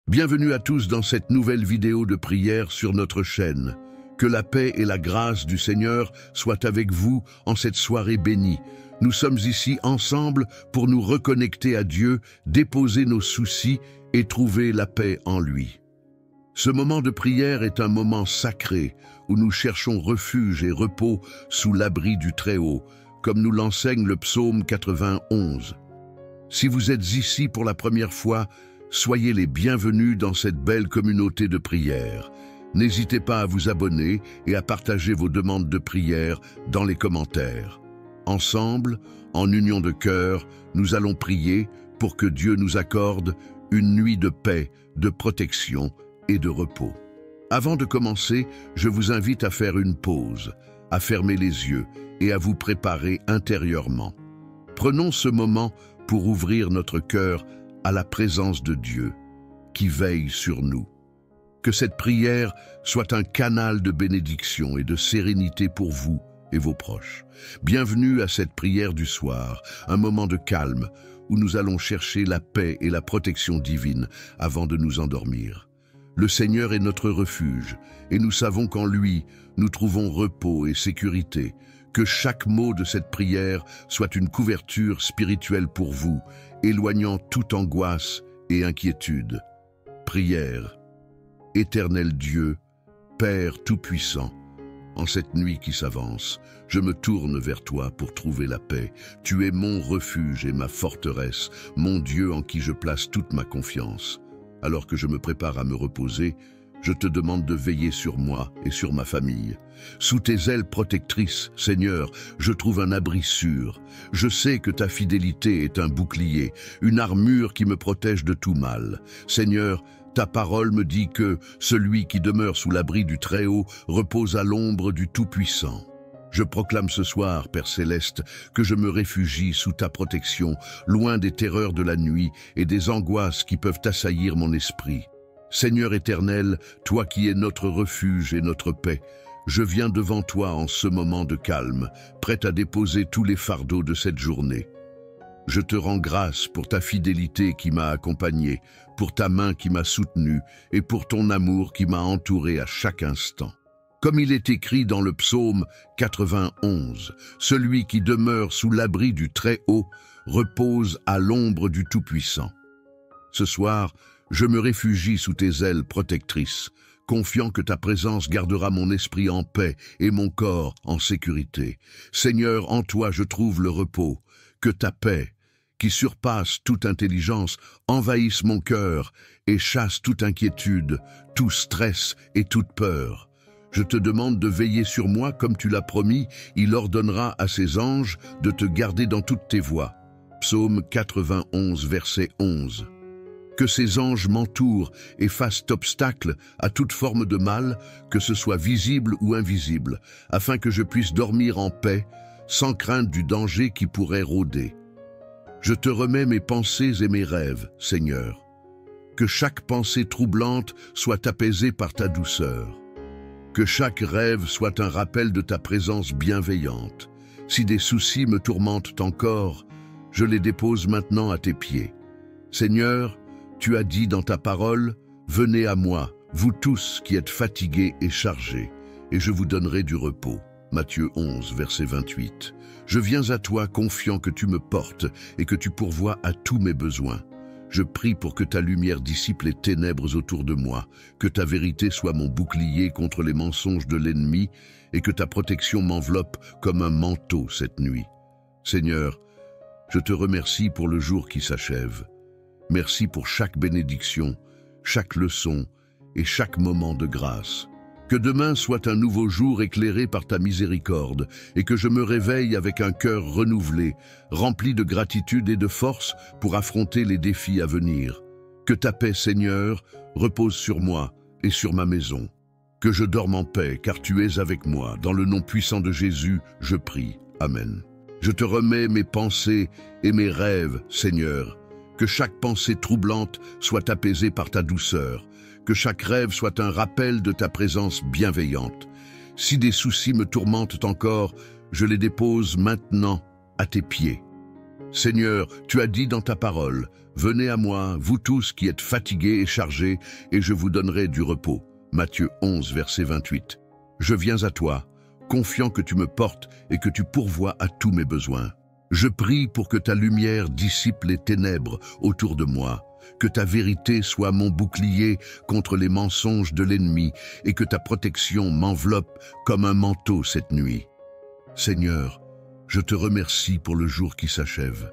Bienvenue à tous dans cette nouvelle vidéo de prière sur notre chaîne. Que la paix et la grâce du Seigneur soient avec vous en cette soirée bénie. Nous sommes ici ensemble pour nous reconnecter à Dieu, déposer nos soucis et trouver la paix en lui. Ce moment de prière est un moment sacré où nous cherchons refuge et repos sous l'abri du Très-Haut, comme nous l'enseigne le psaume 91. Si vous êtes ici pour la première fois, soyez les bienvenus dans cette belle communauté de prière. N'hésitez pas à vous abonner et à partager vos demandes de prière dans les commentaires. Ensemble, en union de cœur, nous allons prier pour que Dieu nous accorde une nuit de paix, de protection et de repos. Avant de commencer, je vous invite à faire une pause, à fermer les yeux et à vous préparer intérieurement. Prenons ce moment pour ouvrir notre cœur à la présence de Dieu, qui veille sur nous. Que cette prière soit un canal de bénédiction et de sérénité pour vous et vos proches. Bienvenue à cette prière du soir, un moment de calme où nous allons chercher la paix et la protection divine avant de nous endormir. Le Seigneur est notre refuge et nous savons qu'en lui, nous trouvons repos et sécurité. Que chaque mot de cette prière soit une couverture spirituelle pour vous, éloignant toute angoisse et inquiétude. Prière. Éternel Dieu, Père Tout-Puissant, en cette nuit qui s'avance, je me tourne vers toi pour trouver la paix. Tu es mon refuge et ma forteresse, mon Dieu en qui je place toute ma confiance. Alors que je me prépare à me reposer, je te demande de veiller sur moi et sur ma famille. Sous tes ailes protectrices, Seigneur, je trouve un abri sûr. Je sais que ta fidélité est un bouclier, une armure qui me protège de tout mal. Seigneur, ta parole me dit que celui qui demeure sous l'abri du Très-Haut repose à l'ombre du Tout-Puissant. Je proclame ce soir, Père Céleste, que je me réfugie sous ta protection, loin des terreurs de la nuit et des angoisses qui peuvent assaillir mon esprit. Seigneur éternel, toi qui es notre refuge et notre paix, je viens devant toi en ce moment de calme, prêt à déposer tous les fardeaux de cette journée. Je te rends grâce pour ta fidélité qui m'a accompagné, pour ta main qui m'a soutenu et pour ton amour qui m'a entouré à chaque instant. Comme il est écrit dans le psaume 91, celui qui demeure sous l'abri du Très-Haut repose à l'ombre du Tout-Puissant. Ce soir, je me réfugie sous tes ailes protectrices, confiant que ta présence gardera mon esprit en paix et mon corps en sécurité. Seigneur, en toi je trouve le repos. Que ta paix, qui surpasse toute intelligence, envahisse mon cœur et chasse toute inquiétude, tout stress et toute peur. Je te demande de veiller sur moi comme tu l'as promis, il ordonnera à ses anges de te garder dans toutes tes voies. Psaume 91, verset 11. Que ces anges m'entourent et fassent obstacle à toute forme de mal, que ce soit visible ou invisible, afin que je puisse dormir en paix, sans crainte du danger qui pourrait rôder. Je te remets mes pensées et mes rêves, Seigneur. Que chaque pensée troublante soit apaisée par ta douceur. Que chaque rêve soit un rappel de ta présence bienveillante. Si des soucis me tourmentent encore, je les dépose maintenant à tes pieds. Seigneur, tu as dit dans ta parole, « Venez à moi, vous tous qui êtes fatigués et chargés, et je vous donnerai du repos. » Matthieu 11, verset 28. Je viens à toi confiant que tu me portes et que tu pourvois à tous mes besoins. Je prie pour que ta lumière dissipe les ténèbres autour de moi, que ta vérité soit mon bouclier contre les mensonges de l'ennemi et que ta protection m'enveloppe comme un manteau cette nuit. Seigneur, je te remercie pour le jour qui s'achève. Merci pour chaque bénédiction, chaque leçon et chaque moment de grâce. Que demain soit un nouveau jour éclairé par ta miséricorde et que je me réveille avec un cœur renouvelé, rempli de gratitude et de force pour affronter les défis à venir. Que ta paix, Seigneur, repose sur moi et sur ma maison. Que je dorme en paix, car tu es avec moi. Dans le nom puissant de Jésus, je prie. Amen. Je te remets mes pensées et mes rêves, Seigneur. Que chaque pensée troublante soit apaisée par ta douceur. Que chaque rêve soit un rappel de ta présence bienveillante. Si des soucis me tourmentent encore, je les dépose maintenant à tes pieds. Seigneur, tu as dit dans ta parole, « Venez à moi, vous tous qui êtes fatigués et chargés, et je vous donnerai du repos. » Matthieu 11, verset 28. Je viens à toi, confiant que tu me portes et que tu pourvois à tous mes besoins. Je prie pour que ta lumière dissipe les ténèbres autour de moi, que ta vérité soit mon bouclier contre les mensonges de l'ennemi et que ta protection m'enveloppe comme un manteau cette nuit. Seigneur, je te remercie pour le jour qui s'achève.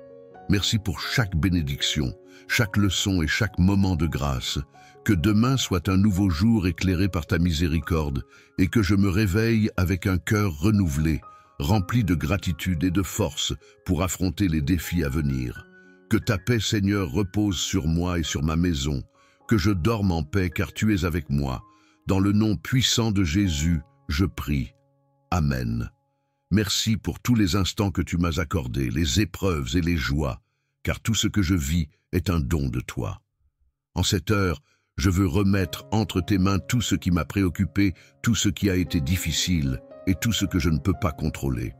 Merci pour chaque bénédiction, chaque leçon et chaque moment de grâce. Que demain soit un nouveau jour éclairé par ta miséricorde et que je me réveille avec un cœur renouvelé, rempli de gratitude et de force pour affronter les défis à venir. Que ta paix, Seigneur, repose sur moi et sur ma maison, que je dorme en paix car tu es avec moi. Dans le nom puissant de Jésus, je prie. Amen. Merci pour tous les instants que tu m'as accordés, les épreuves et les joies, car tout ce que je vis est un don de toi. En cette heure, je veux remettre entre tes mains tout ce qui m'a préoccupé, tout ce qui a été difficile et tout ce que je ne peux pas contrôler.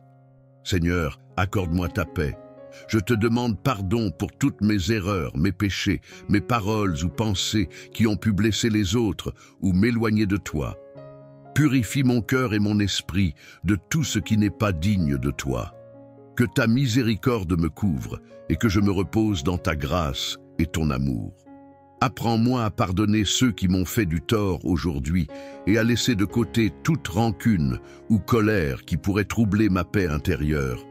Seigneur, accorde-moi ta paix. Je te demande pardon pour toutes mes erreurs, mes péchés, mes paroles ou pensées qui ont pu blesser les autres ou m'éloigner de toi. Purifie mon cœur et mon esprit de tout ce qui n'est pas digne de toi. Que ta miséricorde me couvre et que je me repose dans ta grâce et ton amour. Apprends-moi à pardonner ceux qui m'ont fait du tort aujourd'hui et à laisser de côté toute rancune ou colère qui pourrait troubler ma paix intérieure.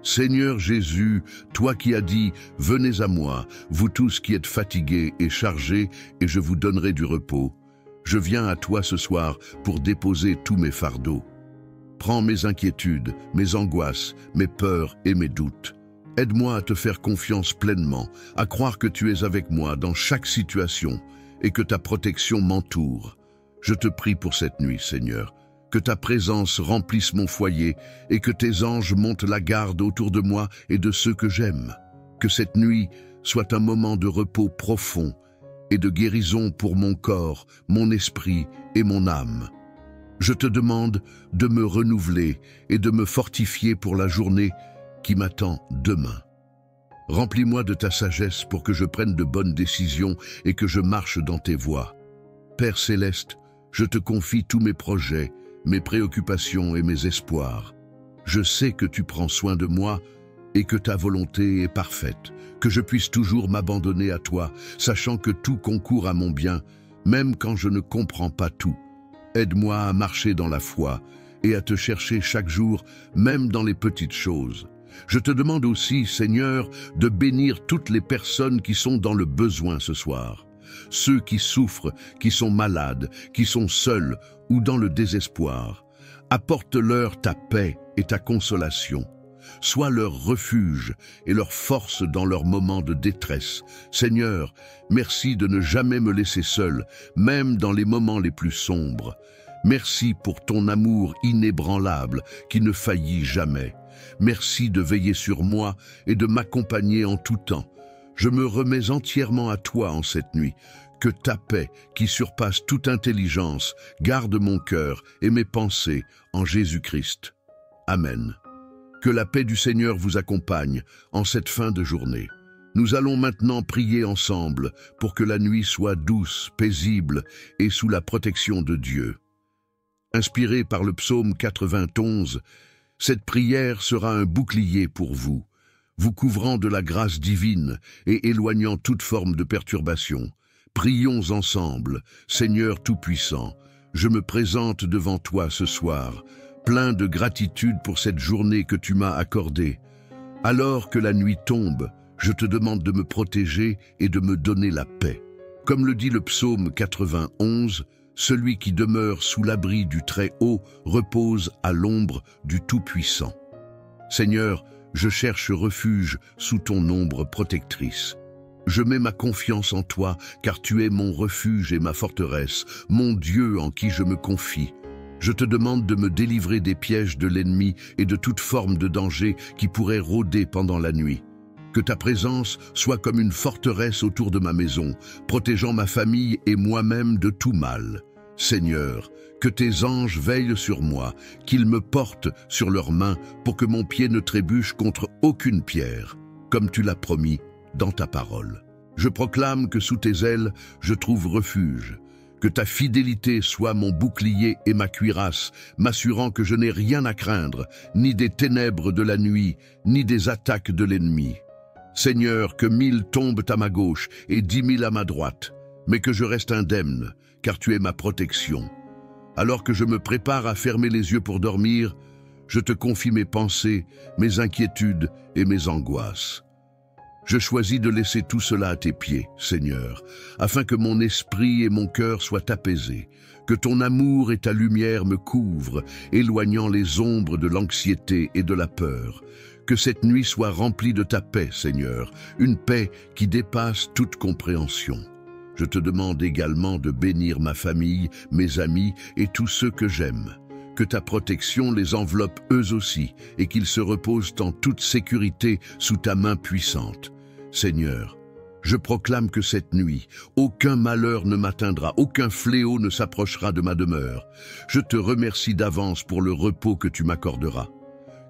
Seigneur Jésus, toi qui as dit « Venez à moi, vous tous qui êtes fatigués et chargés, et je vous donnerai du repos », je viens à toi ce soir pour déposer tous mes fardeaux. Prends mes inquiétudes, mes angoisses, mes peurs et mes doutes. Aide-moi à te faire confiance pleinement, à croire que tu es avec moi dans chaque situation et que ta protection m'entoure. Je te prie pour cette nuit, Seigneur, que ta présence remplisse mon foyer et que tes anges montent la garde autour de moi et de ceux que j'aime. Que cette nuit soit un moment de repos profond et de guérison pour mon corps, mon esprit et mon âme. Je te demande de me renouveler et de me fortifier pour la journée qui m'attend demain. Remplis-moi de ta sagesse pour que je prenne de bonnes décisions et que je marche dans tes voies. Père céleste, je te confie tous mes projets, mes préoccupations et mes espoirs. Je sais que tu prends soin de moi et que ta volonté est parfaite, que je puisse toujours m'abandonner à toi, sachant que tout concourt à mon bien, même quand je ne comprends pas tout. Aide-moi à marcher dans la foi et à te chercher chaque jour, même dans les petites choses. Je te demande aussi, Seigneur, de bénir toutes les personnes qui sont dans le besoin ce soir. Ceux qui souffrent, qui sont malades, qui sont seuls ou dans le désespoir. Apporte-leur ta paix et ta consolation. Sois leur refuge et leur force dans leurs moments de détresse. Seigneur, merci de ne jamais me laisser seul, même dans les moments les plus sombres. Merci pour ton amour inébranlable qui ne faillit jamais. Merci de veiller sur moi et de m'accompagner en tout temps. Je me remets entièrement à toi en cette nuit. Que ta paix, qui surpasse toute intelligence, garde mon cœur et mes pensées en Jésus-Christ. Amen. Que la paix du Seigneur vous accompagne en cette fin de journée. Nous allons maintenant prier ensemble pour que la nuit soit douce, paisible et sous la protection de Dieu. Inspiré par le psaume 91, cette prière sera un bouclier pour vous, vous couvrant de la grâce divine et éloignant toute forme de perturbation. Prions ensemble, Seigneur Tout-Puissant, je me présente devant toi ce soir, plein de gratitude pour cette journée que tu m'as accordée. Alors que la nuit tombe, je te demande de me protéger et de me donner la paix. Comme le dit le psaume 91, celui qui demeure sous l'abri du Très-Haut repose à l'ombre du Tout-Puissant. Seigneur, je cherche refuge sous ton ombre protectrice. Je mets ma confiance en toi, car tu es mon refuge et ma forteresse, mon Dieu en qui je me confie. Je te demande de me délivrer des pièges de l'ennemi et de toute forme de danger qui pourrait rôder pendant la nuit. Que ta présence soit comme une forteresse autour de ma maison, protégeant ma famille et moi-même de tout mal. Seigneur, que tes anges veillent sur moi, qu'ils me portent sur leurs mains pour que mon pied ne trébuche contre aucune pierre. comme tu l'as promis dans ta parole. Je proclame que sous tes ailes, je trouve refuge. Que ta fidélité soit mon bouclier et ma cuirasse, m'assurant que je n'ai rien à craindre, ni des ténèbres de la nuit, ni des attaques de l'ennemi. Seigneur, que 1000 tombent à ma gauche et 10 000 à ma droite, mais que je reste indemne, car tu es ma protection. Alors que je me prépare à fermer les yeux pour dormir, je te confie mes pensées, mes inquiétudes et mes angoisses. Je choisis de laisser tout cela à tes pieds, Seigneur, afin que mon esprit et mon cœur soient apaisés, que ton amour et ta lumière me couvrent, éloignant les ombres de l'anxiété et de la peur. Que cette nuit soit remplie de ta paix, Seigneur, une paix qui dépasse toute compréhension. Je te demande également de bénir ma famille, mes amis et tous ceux que j'aime. Que ta protection les enveloppe eux aussi et qu'ils se reposent en toute sécurité sous ta main puissante. Seigneur, je proclame que cette nuit, aucun malheur ne m'atteindra, aucun fléau ne s'approchera de ma demeure. Je te remercie d'avance pour le repos que tu m'accorderas.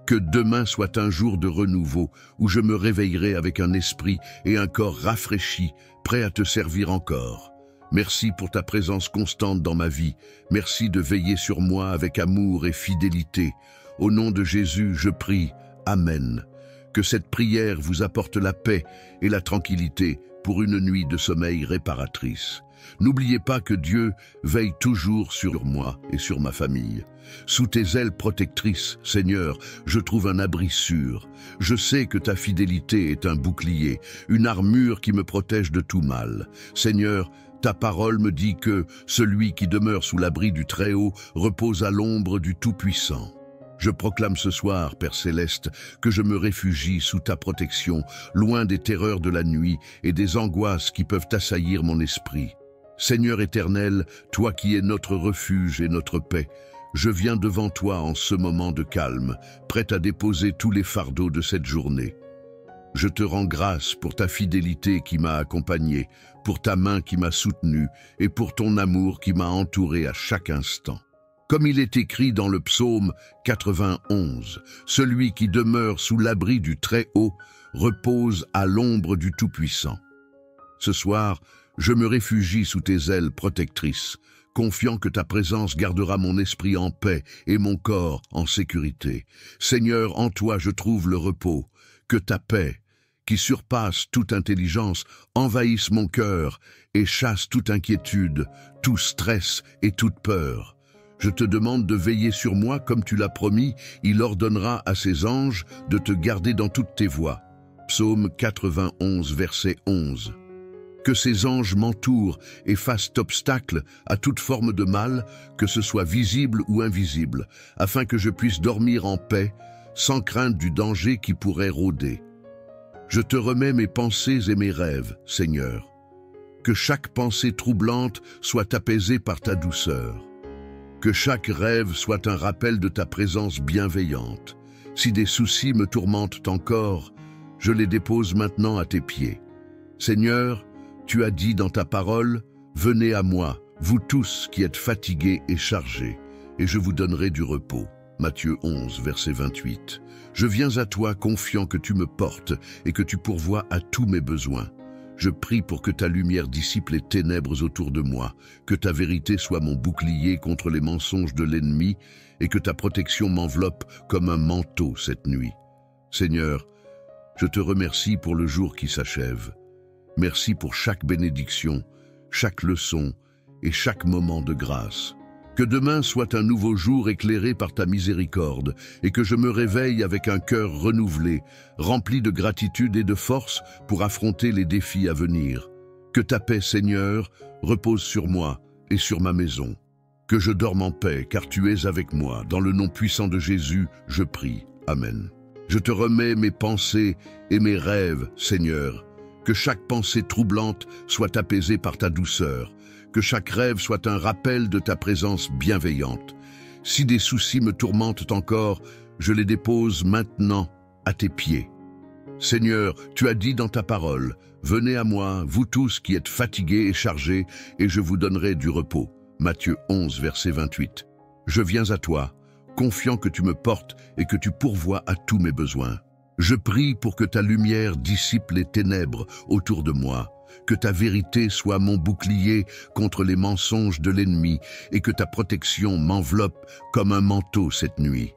Que demain soit un jour de renouveau où je me réveillerai avec un esprit et un corps rafraîchis, prêt à te servir encore. Merci pour ta présence constante dans ma vie. Merci de veiller sur moi avec amour et fidélité. Au nom de Jésus, je prie. Amen. Que cette prière vous apporte la paix et la tranquillité pour une nuit de sommeil réparatrice. N'oubliez pas que Dieu veille toujours sur moi et sur ma famille. Sous tes ailes protectrices, Seigneur, je trouve un abri sûr. Je sais que ta fidélité est un bouclier, une armure qui me protège de tout mal. Seigneur, ta parole me dit que celui qui demeure sous l'abri du Très-Haut repose à l'ombre du Tout-Puissant. Je proclame ce soir, Père Céleste, que je me réfugie sous ta protection, loin des terreurs de la nuit et des angoisses qui peuvent assaillir mon esprit. Seigneur éternel, toi qui es notre refuge et notre paix, je viens devant toi en ce moment de calme, prêt à déposer tous les fardeaux de cette journée. Je te rends grâce pour ta fidélité qui m'a accompagné, pour ta main qui m'a soutenu et pour ton amour qui m'a entouré à chaque instant. Comme il est écrit dans le psaume 91, « Celui qui demeure sous l'abri du Très-Haut repose à l'ombre du Tout-Puissant. » Ce soir, je me réfugie sous tes ailes protectrices, confiant que ta présence gardera mon esprit en paix et mon corps en sécurité. Seigneur, en toi je trouve le repos. Que ta paix, qui surpasse toute intelligence, envahisse mon cœur et chasse toute inquiétude, tout stress et toute peur. Je te demande de veiller sur moi comme tu l'as promis, il ordonnera à ses anges de te garder dans toutes tes voies. Psaume 91, verset 11. Que ces anges m'entourent et fassent obstacle à toute forme de mal, que ce soit visible ou invisible, afin que je puisse dormir en paix, sans crainte du danger qui pourrait rôder. Je te remets mes pensées et mes rêves, Seigneur. Que chaque pensée troublante soit apaisée par ta douceur. Que chaque rêve soit un rappel de ta présence bienveillante. Si des soucis me tourmentent encore, je les dépose maintenant à tes pieds. Seigneur, tu as dit dans ta parole, « Venez à moi, vous tous qui êtes fatigués et chargés, et je vous donnerai du repos. » Matthieu 11, verset 28. Je viens à toi confiant que tu me portes et que tu pourvois à tous mes besoins. Je prie pour que ta lumière dissipe les ténèbres autour de moi, que ta vérité soit mon bouclier contre les mensonges de l'ennemi et que ta protection m'enveloppe comme un manteau cette nuit. Seigneur, je te remercie pour le jour qui s'achève. Merci pour chaque bénédiction, chaque leçon et chaque moment de grâce. Que demain soit un nouveau jour éclairé par ta miséricorde et que je me réveille avec un cœur renouvelé, rempli de gratitude et de force pour affronter les défis à venir. Que ta paix, Seigneur, repose sur moi et sur ma maison. Que je dorme en paix, car tu es avec moi. Dans le nom puissant de Jésus, je prie. Amen. Je te remets mes pensées et mes rêves, Seigneur. Que chaque pensée troublante soit apaisée par ta douceur. Que chaque rêve soit un rappel de ta présence bienveillante. Si des soucis me tourmentent encore, je les dépose maintenant à tes pieds. Seigneur, tu as dit dans ta parole, « Venez à moi, vous tous qui êtes fatigués et chargés, et je vous donnerai du repos. » Matthieu 11, verset 28. Je viens à toi, confiant que tu me portes et que tu pourvois à tous mes besoins. Je prie pour que ta lumière dissipe les ténèbres autour de moi, que ta vérité soit mon bouclier contre les mensonges de l'ennemi et que ta protection m'enveloppe comme un manteau cette nuit.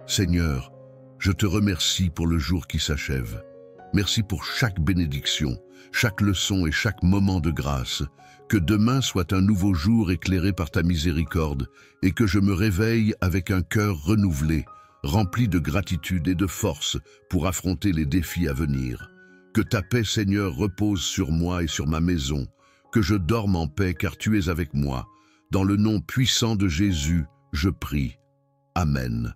Seigneur, je te remercie pour le jour qui s'achève. Merci pour chaque bénédiction, chaque leçon et chaque moment de grâce. Que demain soit un nouveau jour éclairé par ta miséricorde et que je me réveille avec un cœur renouvelé, rempli de gratitude et de force pour affronter les défis à venir. Que ta paix, Seigneur, repose sur moi et sur ma maison, que je dorme en paix car tu es avec moi. Dans le nom puissant de Jésus, je prie. Amen.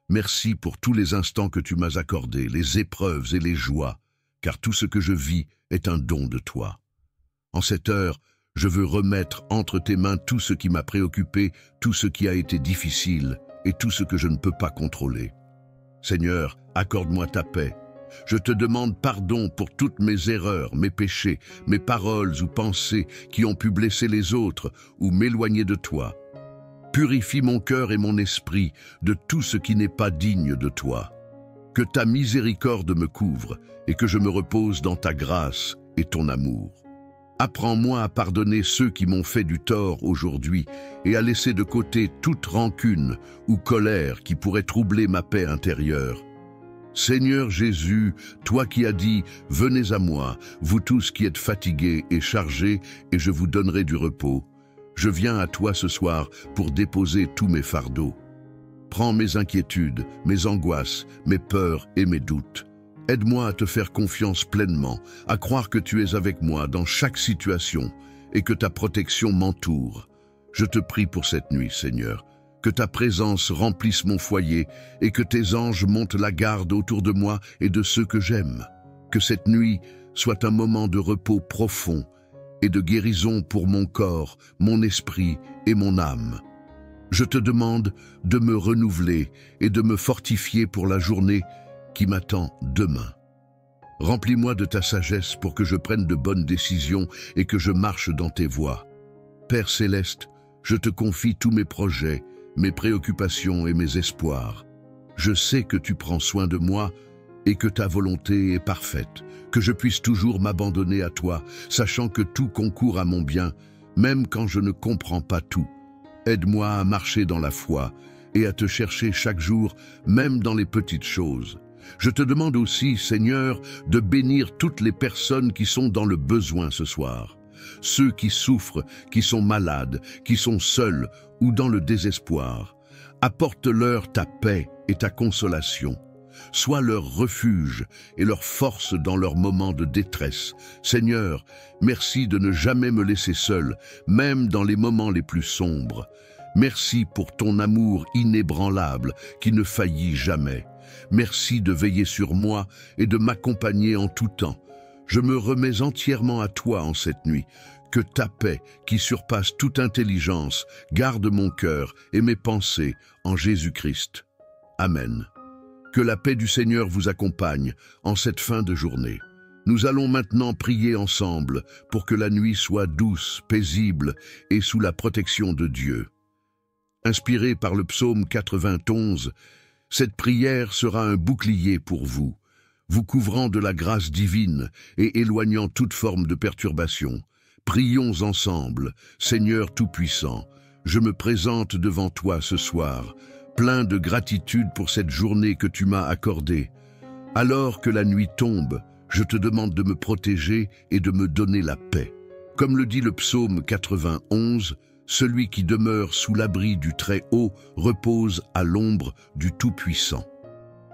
Merci pour tous les instants que tu m'as accordés, les épreuves et les joies, car tout ce que je vis est un don de toi. En cette heure, je veux remettre entre tes mains tout ce qui m'a préoccupé, tout ce qui a été difficile et tout ce que je ne peux pas contrôler. Seigneur, accorde-moi ta paix. Je te demande pardon pour toutes mes erreurs, mes péchés, mes paroles ou pensées qui ont pu blesser les autres ou m'éloigner de toi. Purifie mon cœur et mon esprit de tout ce qui n'est pas digne de toi. Que ta miséricorde me couvre et que je me repose dans ta grâce et ton amour. Apprends-moi à pardonner ceux qui m'ont fait du tort aujourd'hui et à laisser de côté toute rancune ou colère qui pourrait troubler ma paix intérieure. Seigneur Jésus, toi qui as dit « Venez à moi, vous tous qui êtes fatigués et chargés, et je vous donnerai du repos ». Je viens à toi ce soir pour déposer tous mes fardeaux. Prends mes inquiétudes, mes angoisses, mes peurs et mes doutes. Aide-moi à te faire confiance pleinement, à croire que tu es avec moi dans chaque situation et que ta protection m'entoure. Je te prie pour cette nuit, Seigneur, que ta présence remplisse mon foyer et que tes anges montent la garde autour de moi et de ceux que j'aime. Que cette nuit soit un moment de repos profond et de guérison pour mon corps, mon esprit et mon âme. Je te demande de me renouveler et de me fortifier pour la journée qui m'attend demain. Remplis-moi de ta sagesse pour que je prenne de bonnes décisions et que je marche dans tes voies. Père céleste, je te confie tous mes projets, mes préoccupations et mes espoirs. Je sais que tu prends soin de moi et que ta volonté est parfaite, que je puisse toujours m'abandonner à toi, sachant que tout concourt à mon bien, même quand je ne comprends pas tout. Aide-moi à marcher dans la foi et à te chercher chaque jour, même dans les petites choses. Je te demande aussi, Seigneur, de bénir toutes les personnes qui sont dans le besoin ce soir. Ceux qui souffrent, qui sont malades, qui sont seuls ou dans le désespoir. Apporte-leur ta paix et ta consolation. Sois leur refuge et leur force dans leurs moments de détresse. Seigneur, merci de ne jamais me laisser seul, même dans les moments les plus sombres. Merci pour ton amour inébranlable qui ne faillit jamais. Merci de veiller sur moi et de m'accompagner en tout temps. Je me remets entièrement à toi en cette nuit. Que ta paix, qui surpasse toute intelligence, garde mon cœur et mes pensées en Jésus-Christ. Amen. Que la paix du Seigneur vous accompagne en cette fin de journée. Nous allons maintenant prier ensemble pour que la nuit soit douce, paisible et sous la protection de Dieu. Inspiré par le psaume 91, cette prière sera un bouclier pour vous, vous couvrant de la grâce divine et éloignant toute forme de perturbation. Prions ensemble, Seigneur Tout-Puissant, je me présente devant toi ce soir, plein de gratitude pour cette journée que tu m'as accordée. Alors que la nuit tombe, je te demande de me protéger et de me donner la paix. Comme le dit le psaume 91, celui qui demeure sous l'abri du Très-Haut repose à l'ombre du Tout-Puissant.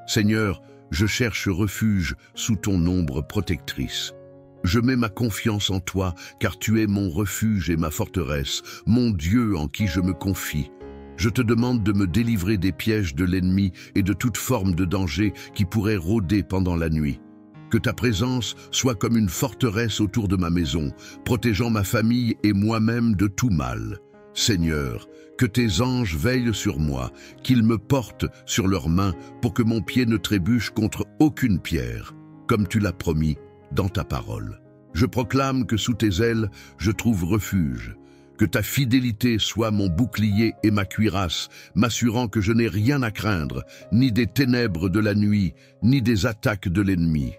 Seigneur, je cherche refuge sous ton ombre protectrice. Je mets ma confiance en toi, car tu es mon refuge et ma forteresse, mon Dieu en qui je me confie. Je te demande de me délivrer des pièges de l'ennemi et de toute forme de danger qui pourrait rôder pendant la nuit. Que ta présence soit comme une forteresse autour de ma maison, protégeant ma famille et moi-même de tout mal. Seigneur, que tes anges veillent sur moi, qu'ils me portent sur leurs mains pour que mon pied ne trébuche contre aucune pierre, comme tu l'as promis dans ta parole. Je proclame que sous tes ailes, je trouve refuge, Que ta fidélité soit mon bouclier et ma cuirasse, m'assurant que je n'ai rien à craindre, ni des ténèbres de la nuit, ni des attaques de l'ennemi.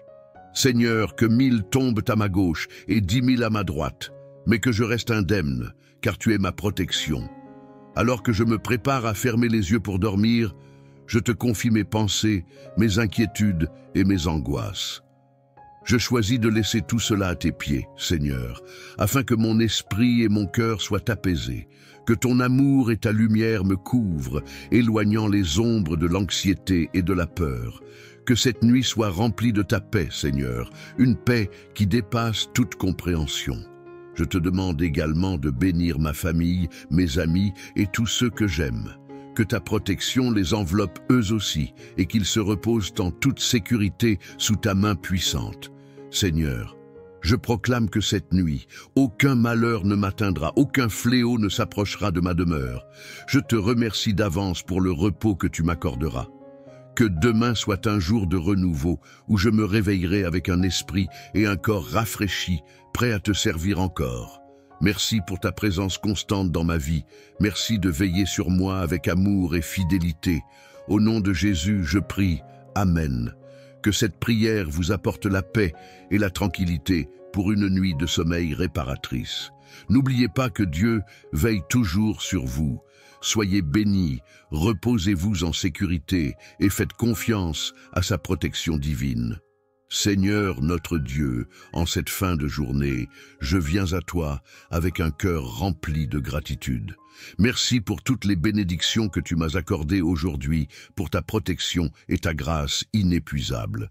Seigneur, que 1000 tombent à ma gauche et 10 000 à ma droite, mais que je reste indemne, car tu es ma protection. Alors que je me prépare à fermer les yeux pour dormir, je te confie mes pensées, mes inquiétudes et mes angoisses. Je choisis de laisser tout cela à tes pieds, Seigneur, afin que mon esprit et mon cœur soient apaisés, que ton amour et ta lumière me couvrent, éloignant les ombres de l'anxiété et de la peur. Que cette nuit soit remplie de ta paix, Seigneur, une paix qui dépasse toute compréhension. Je te demande également de bénir ma famille, mes amis et tous ceux que j'aime. Que ta protection les enveloppe eux aussi et qu'ils se reposent en toute sécurité sous ta main puissante. Seigneur, je proclame que cette nuit, aucun malheur ne m'atteindra, aucun fléau ne s'approchera de ma demeure. Je te remercie d'avance pour le repos que tu m'accorderas. Que demain soit un jour de renouveau où je me réveillerai avec un esprit et un corps rafraîchis, prêt à te servir encore. Merci pour ta présence constante dans ma vie. Merci de veiller sur moi avec amour et fidélité. Au nom de Jésus, je prie. Amen. Que cette prière vous apporte la paix et la tranquillité pour une nuit de sommeil réparatrice. N'oubliez pas que Dieu veille toujours sur vous. Soyez bénis, reposez-vous en sécurité et faites confiance à sa protection divine. Seigneur notre Dieu, en cette fin de journée, je viens à toi avec un cœur rempli de gratitude. Merci pour toutes les bénédictions que tu m'as accordées aujourd'hui, pour ta protection et ta grâce inépuisable.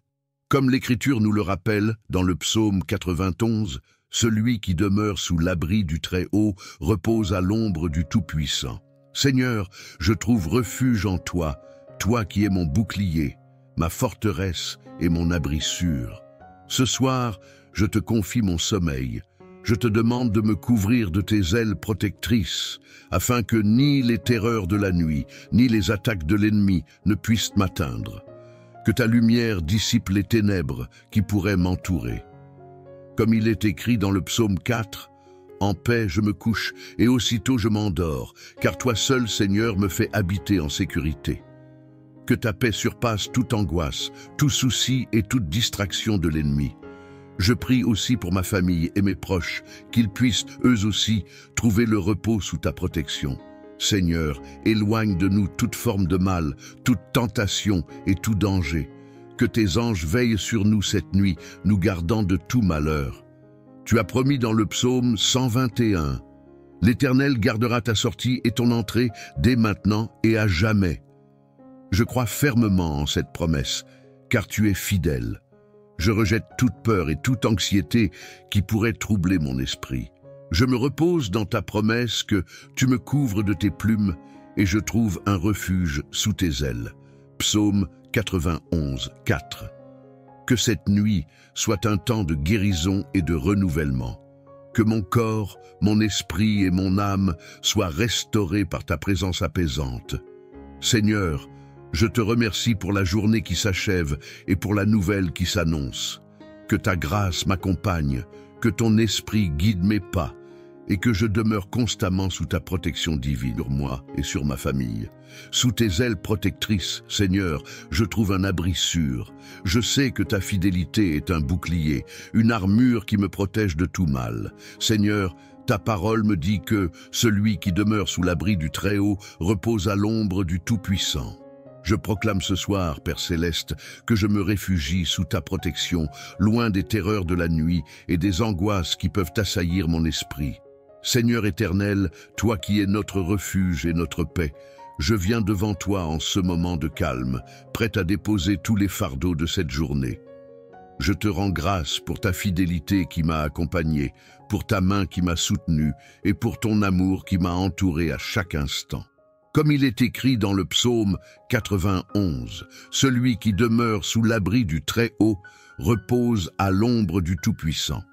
Comme l'Écriture nous le rappelle dans le psaume 91, celui qui demeure sous l'abri du Très-Haut repose à l'ombre du Tout-Puissant. Seigneur, je trouve refuge en toi, toi qui es mon bouclier, ma forteresse et mon abri sûr. Ce soir, je te confie mon sommeil. Je te demande de me couvrir de tes ailes protectrices, afin que ni les terreurs de la nuit, ni les attaques de l'ennemi ne puissent m'atteindre. Que ta lumière dissipe les ténèbres qui pourraient m'entourer. Comme il est écrit dans le psaume 4, « En paix je me couche et aussitôt je m'endors, car toi seul, Seigneur, me fais habiter en sécurité. » Que ta paix surpasse toute angoisse, tout souci et toute distraction de l'ennemi. Je prie aussi pour ma famille et mes proches, qu'ils puissent, eux aussi, trouver le repos sous ta protection. Seigneur, éloigne de nous toute forme de mal, toute tentation et tout danger. Que tes anges veillent sur nous cette nuit, nous gardant de tout malheur. Tu as promis dans le psaume 121, « L'Éternel gardera ta sortie et ton entrée dès maintenant et à jamais. » Je crois fermement en cette promesse, car tu es fidèle. Je rejette toute peur et toute anxiété qui pourraient troubler mon esprit. Je me repose dans ta promesse que tu me couvres de tes plumes et je trouve un refuge sous tes ailes. Psaume 91, 4. Que cette nuit soit un temps de guérison et de renouvellement. Que mon corps, mon esprit et mon âme soient restaurés par ta présence apaisante. Seigneur, je te remercie pour la journée qui s'achève et pour la nouvelle qui s'annonce. Que ta grâce m'accompagne, que ton esprit guide mes pas et que je demeure constamment sous ta protection divine sur moi et sur ma famille. Sous tes ailes protectrices, Seigneur, je trouve un abri sûr. Je sais que ta fidélité est un bouclier, une armure qui me protège de tout mal. Seigneur, ta parole me dit que celui qui demeure sous l'abri du Très-Haut repose à l'ombre du Tout-Puissant. Je proclame ce soir, Père Céleste, que je me réfugie sous ta protection, loin des terreurs de la nuit et des angoisses qui peuvent assaillir mon esprit. Seigneur éternel, toi qui es notre refuge et notre paix, je viens devant toi en ce moment de calme, prêt à déposer tous les fardeaux de cette journée. Je te rends grâce pour ta fidélité qui m'a accompagné, pour ta main qui m'a soutenu et pour ton amour qui m'a entouré à chaque instant. Comme il est écrit dans le psaume 91, « Celui qui demeure sous l'abri du Très-Haut repose à l'ombre du Tout-Puissant. »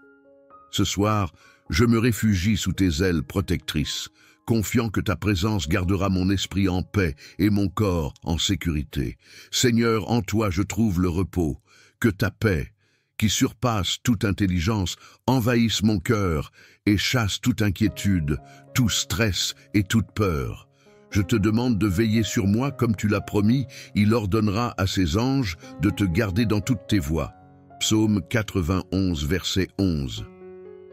Ce soir, je me réfugie sous tes ailes protectrices, confiant que ta présence gardera mon esprit en paix et mon corps en sécurité. Seigneur, en toi je trouve le repos. Que ta paix, qui surpassent toute intelligence, envahissent mon cœur et chassent toute inquiétude, tout stress et toute peur. Je te demande de veiller sur moi comme tu l'as promis, il ordonnera à ses anges de te garder dans toutes tes voies. Psaume 91, verset 11.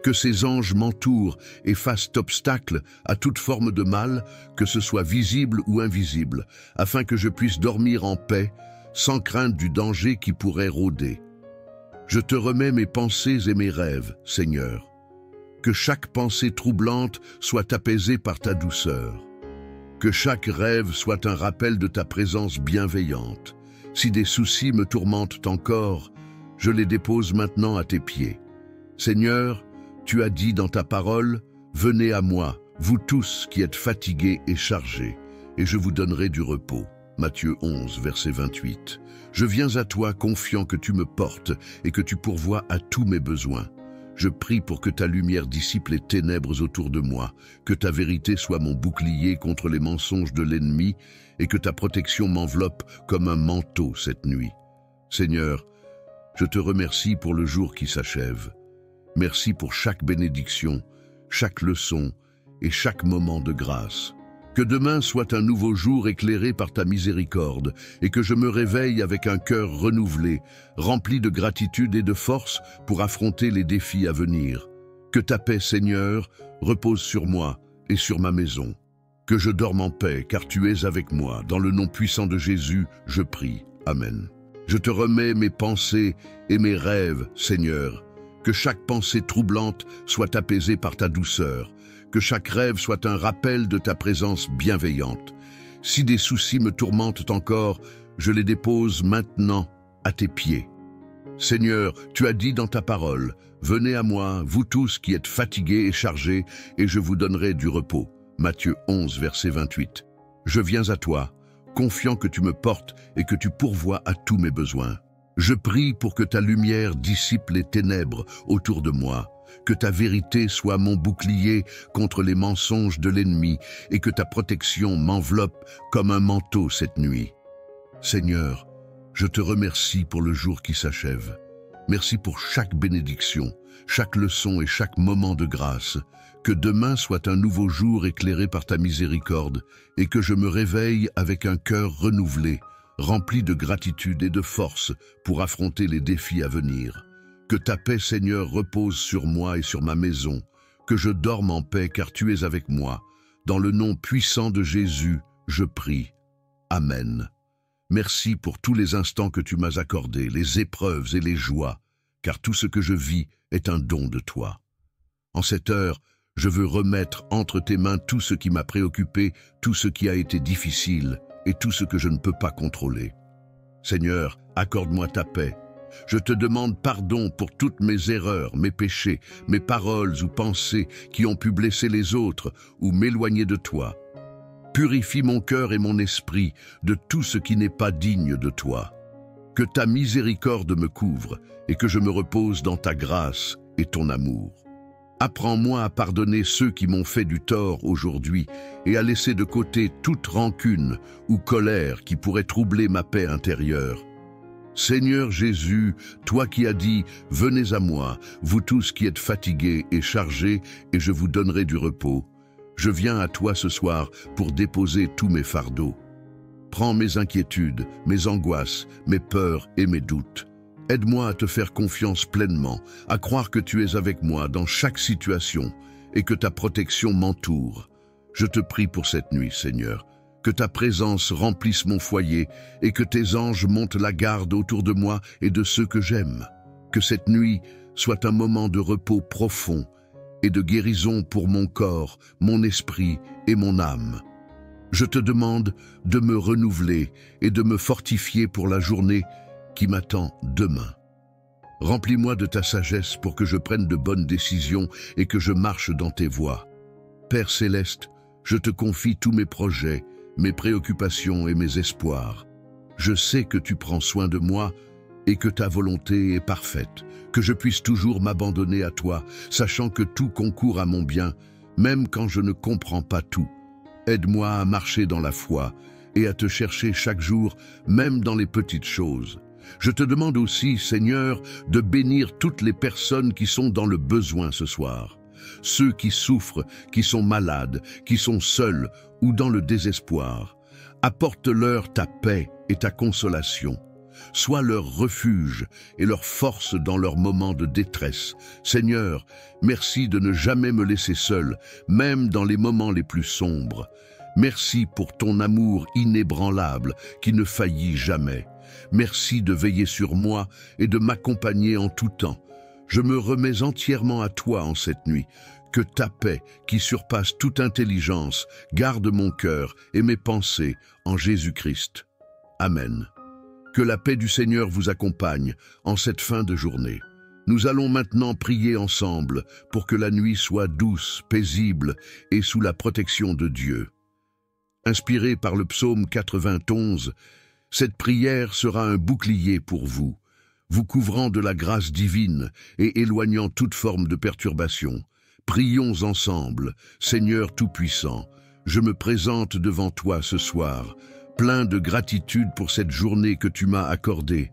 Que ces anges m'entourent et fassent obstacle à toute forme de mal, que ce soit visible ou invisible, afin que je puisse dormir en paix, sans crainte du danger qui pourrait rôder. Je te remets mes pensées et mes rêves, Seigneur. Que chaque pensée troublante soit apaisée par ta douceur. Que chaque rêve soit un rappel de ta présence bienveillante. Si des soucis me tourmentent encore, je les dépose maintenant à tes pieds. Seigneur, tu as dit dans ta parole, « Venez à moi, vous tous qui êtes fatigués et chargés, et je vous donnerai du repos. » Matthieu 11, verset 28. Je viens à toi confiant que tu me portes et que tu pourvois à tous mes besoins. Je prie pour que ta lumière dissipe les ténèbres autour de moi, que ta vérité soit mon bouclier contre les mensonges de l'ennemi et que ta protection m'enveloppe comme un manteau cette nuit. Seigneur, je te remercie pour le jour qui s'achève. Merci pour chaque bénédiction, chaque leçon et chaque moment de grâce. Que demain soit un nouveau jour éclairé par ta miséricorde et que je me réveille avec un cœur renouvelé, rempli de gratitude et de force pour affronter les défis à venir. Que ta paix, Seigneur, repose sur moi et sur ma maison. Que je dorme en paix, car tu es avec moi. Dans le nom puissant de Jésus, je prie. Amen. Je te remets mes pensées et mes rêves, Seigneur. Que chaque pensée troublante soit apaisée par ta douceur. Que chaque rêve soit un rappel de ta présence bienveillante. Si des soucis me tourmentent encore, je les dépose maintenant à tes pieds. Seigneur, tu as dit dans ta parole, « Venez à moi, vous tous qui êtes fatigués et chargés, et je vous donnerai du repos. » Matthieu 11, verset 28. Je viens à toi, confiant que tu me portes et que tu pourvois à tous mes besoins. Je prie pour que ta lumière dissipe les ténèbres autour de moi, que ta vérité soit mon bouclier contre les mensonges de l'ennemi et que ta protection m'enveloppe comme un manteau cette nuit. Seigneur, je te remercie pour le jour qui s'achève. Merci pour chaque bénédiction, chaque leçon et chaque moment de grâce. Que demain soit un nouveau jour éclairé par ta miséricorde et que je me réveille avec un cœur renouvelé, rempli de gratitude et de force pour affronter les défis à venir. Que ta paix, Seigneur, repose sur moi et sur ma maison, que je dorme en paix car tu es avec moi. Dans le nom puissant de Jésus, je prie. Amen. Merci pour tous les instants que tu m'as accordés, les épreuves et les joies, car tout ce que je vis est un don de toi. En cette heure, je veux remettre entre tes mains tout ce qui m'a préoccupé, tout ce qui a été difficile et tout ce que je ne peux pas contrôler. Seigneur, accorde-moi ta paix. Je te demande pardon pour toutes mes erreurs, mes péchés, mes paroles ou pensées qui ont pu blesser les autres ou m'éloigner de toi. Purifie mon cœur et mon esprit de tout ce qui n'est pas digne de toi. Que ta miséricorde me couvre et que je me repose dans ta grâce et ton amour. Apprends-moi à pardonner ceux qui m'ont fait du tort aujourd'hui et à laisser de côté toute rancune ou colère qui pourrait troubler ma paix intérieure. Seigneur Jésus, toi qui as dit « Venez à moi, vous tous qui êtes fatigués et chargés, et je vous donnerai du repos », je viens à toi ce soir pour déposer tous mes fardeaux. Prends mes inquiétudes, mes angoisses, mes peurs et mes doutes. Aide-moi à te faire confiance pleinement, à croire que tu es avec moi dans chaque situation et que ta protection m'entoure. Je te prie pour cette nuit, Seigneur, que ta présence remplisse mon foyer et que tes anges montent la garde autour de moi et de ceux que j'aime. Que cette nuit soit un moment de repos profond et de guérison pour mon corps, mon esprit et mon âme. Je te demande de me renouveler et de me fortifier pour la journée qui m'attend demain. Remplis-moi de ta sagesse pour que je prenne de bonnes décisions et que je marche dans tes voies. Père céleste, je te confie tous mes projets, mes préoccupations et mes espoirs. Je sais que tu prends soin de moi et que ta volonté est parfaite, que je puisse toujours m'abandonner à toi, sachant que tout concourt à mon bien, même quand je ne comprends pas tout. Aide-moi à marcher dans la foi et à te chercher chaque jour, même dans les petites choses. Je te demande aussi, Seigneur, de bénir toutes les personnes qui sont dans le besoin ce soir. Ceux qui souffrent, qui sont malades, qui sont seuls ou dans le désespoir. Apporte-leur ta paix et ta consolation. Sois leur refuge et leur force dans leurs moments de détresse. Seigneur, merci de ne jamais me laisser seul, même dans les moments les plus sombres. Merci pour ton amour inébranlable qui ne faillit jamais. Merci de veiller sur moi et de m'accompagner en tout temps. Je me remets entièrement à toi en cette nuit. Que ta paix, qui surpasse toute intelligence, garde mon cœur et mes pensées en Jésus-Christ. Amen. Que la paix du Seigneur vous accompagne en cette fin de journée. Nous allons maintenant prier ensemble pour que la nuit soit douce, paisible et sous la protection de Dieu. Inspiré par le psaume 91, cette prière sera un bouclier pour vous, vous couvrant de la grâce divine et éloignant toute forme de perturbation. Prions ensemble, Seigneur Tout-Puissant, je me présente devant toi ce soir, plein de gratitude pour cette journée que tu m'as accordée.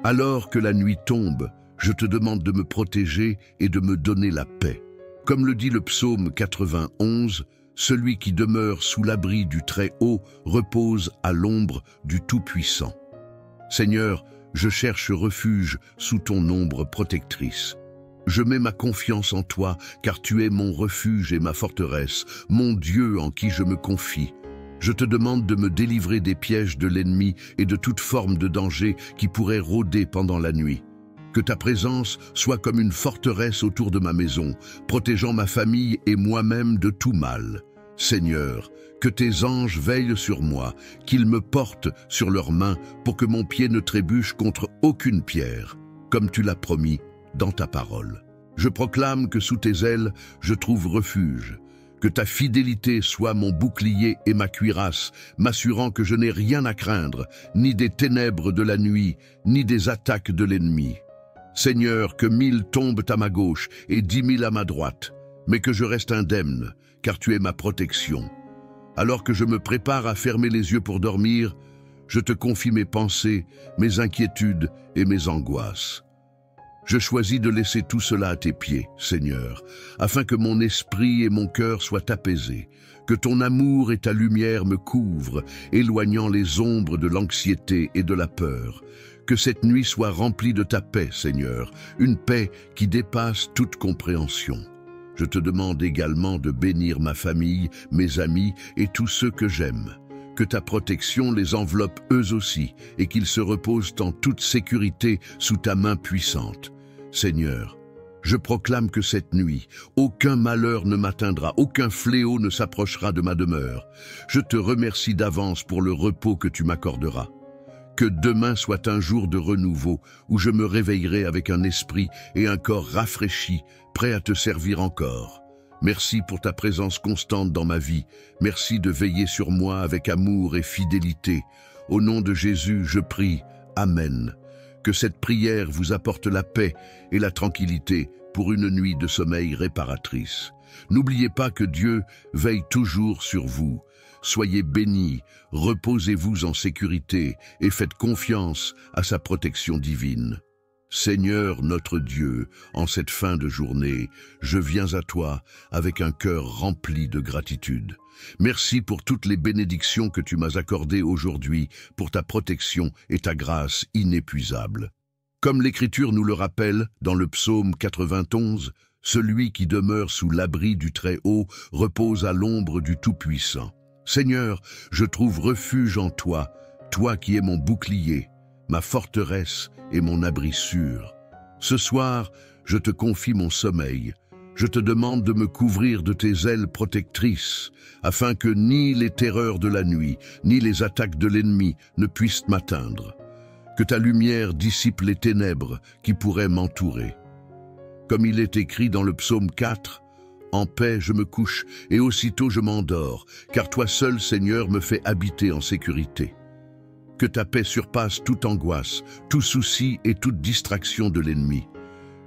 Alors que la nuit tombe, je te demande de me protéger et de me donner la paix. Comme le dit le psaume 91, celui qui demeure sous l'abri du Très-Haut repose à l'ombre du Tout-Puissant. Seigneur, je cherche refuge sous ton ombre protectrice. Je mets ma confiance en toi, car tu es mon refuge et ma forteresse, mon Dieu en qui je me confie. Je te demande de me délivrer des pièges de l'ennemi et de toute forme de danger qui pourrait rôder pendant la nuit. Que ta présence soit comme une forteresse autour de ma maison, protégeant ma famille et moi-même de tout mal. Seigneur, que tes anges veillent sur moi, qu'ils me portent sur leurs mains pour que mon pied ne trébuche contre aucune pierre, comme tu l'as promis dans ta parole. Je proclame que sous tes ailes, je trouve refuge. Que ta fidélité soit mon bouclier et ma cuirasse, m'assurant que je n'ai rien à craindre, ni des ténèbres de la nuit, ni des attaques de l'ennemi. Seigneur, que 1000 tombent à ma gauche et 10 000 à ma droite, mais que je reste indemne, car tu es ma protection. Alors que je me prépare à fermer les yeux pour dormir, je te confie mes pensées, mes inquiétudes et mes angoisses. Je choisis de laisser tout cela à tes pieds, Seigneur, afin que mon esprit et mon cœur soient apaisés, que ton amour et ta lumière me couvrent, éloignant les ombres de l'anxiété et de la peur. Que cette nuit soit remplie de ta paix, Seigneur, une paix qui dépasse toute compréhension. Je te demande également de bénir ma famille, mes amis et tous ceux que j'aime. Que ta protection les enveloppe eux aussi et qu'ils se reposent en toute sécurité sous ta main puissante. Seigneur, je proclame que cette nuit, aucun malheur ne m'atteindra, aucun fléau ne s'approchera de ma demeure. Je te remercie d'avance pour le repos que tu m'accorderas. Que demain soit un jour de renouveau où je me réveillerai avec un esprit et un corps rafraîchis, prêt à te servir encore. Merci pour ta présence constante dans ma vie. Merci de veiller sur moi avec amour et fidélité. Au nom de Jésus, je prie. Amen. Que cette prière vous apporte la paix et la tranquillité pour une nuit de sommeil réparatrice. N'oubliez pas que Dieu veille toujours sur vous. Soyez bénis, reposez-vous en sécurité et faites confiance à sa protection divine. Seigneur notre Dieu, en cette fin de journée, je viens à toi avec un cœur rempli de gratitude. Merci pour toutes les bénédictions que tu m'as accordées aujourd'hui, pour ta protection et ta grâce inépuisable. Comme l'Écriture nous le rappelle dans le psaume 91, celui qui demeure sous l'abri du Très-Haut repose à l'ombre du Tout-Puissant. Seigneur, je trouve refuge en toi, toi qui es mon bouclier, ma forteresse et mon abri sûr. Ce soir, je te confie mon sommeil. Je te demande de me couvrir de tes ailes protectrices, afin que ni les terreurs de la nuit, ni les attaques de l'ennemi ne puissent m'atteindre. Que ta lumière dissipe les ténèbres qui pourraient m'entourer. Comme il est écrit dans le psaume 4, « En paix je me couche et aussitôt je m'endors, car toi seul, Seigneur, me fais habiter en sécurité. » Que ta paix surpasse toute angoisse, tout souci et toute distraction de l'ennemi.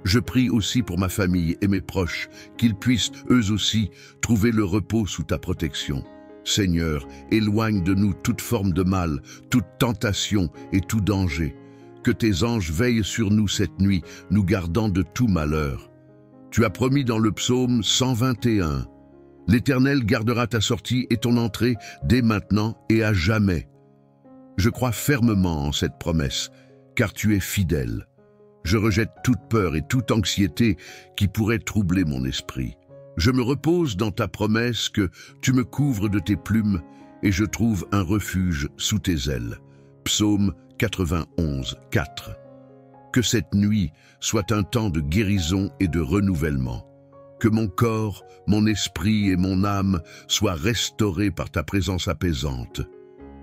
Je prie aussi pour ma famille et mes proches, qu'ils puissent, eux aussi, trouver le repos sous ta protection. Seigneur, éloigne de nous toute forme de mal, toute tentation et tout danger. Que tes anges veillent sur nous cette nuit, nous gardant de tout malheur. Tu as promis dans le psaume 121, « L'Éternel gardera ta sortie et ton entrée dès maintenant et à jamais. » Je crois fermement en cette promesse, car tu es fidèle. Je rejette toute peur et toute anxiété qui pourrait troubler mon esprit. Je me repose dans ta promesse que tu me couvres de tes plumes et je trouve un refuge sous tes ailes. Psaume 91, 4. Que cette nuit soit un temps de guérison et de renouvellement. Que mon corps, mon esprit et mon âme soient restaurés par ta présence apaisante.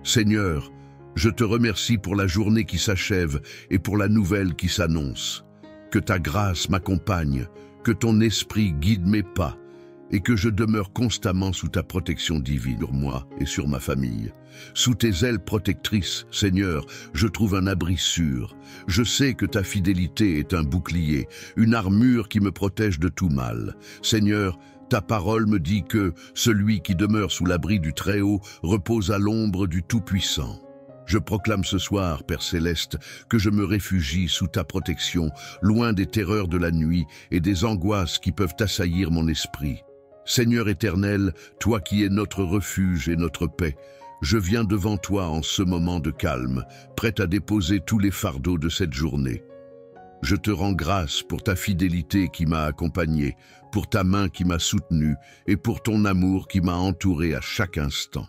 Seigneur, je te remercie pour la journée qui s'achève et pour la nouvelle qui s'annonce. Que ta grâce m'accompagne, que ton esprit guide mes pas et que je demeure constamment sous ta protection divine sur moi et sur ma famille. Sous tes ailes protectrices, Seigneur, je trouve un abri sûr. Je sais que ta fidélité est un bouclier, une armure qui me protège de tout mal. Seigneur, ta parole me dit que celui qui demeure sous l'abri du Très-Haut repose à l'ombre du Tout-Puissant. Je proclame ce soir, Père Céleste, que je me réfugie sous ta protection, loin des terreurs de la nuit et des angoisses qui peuvent assaillir mon esprit. Seigneur éternel, toi qui es notre refuge et notre paix, je viens devant toi en ce moment de calme, prêt à déposer tous les fardeaux de cette journée. Je te rends grâce pour ta fidélité qui m'a accompagné, pour ta main qui m'a soutenu et pour ton amour qui m'a entouré à chaque instant.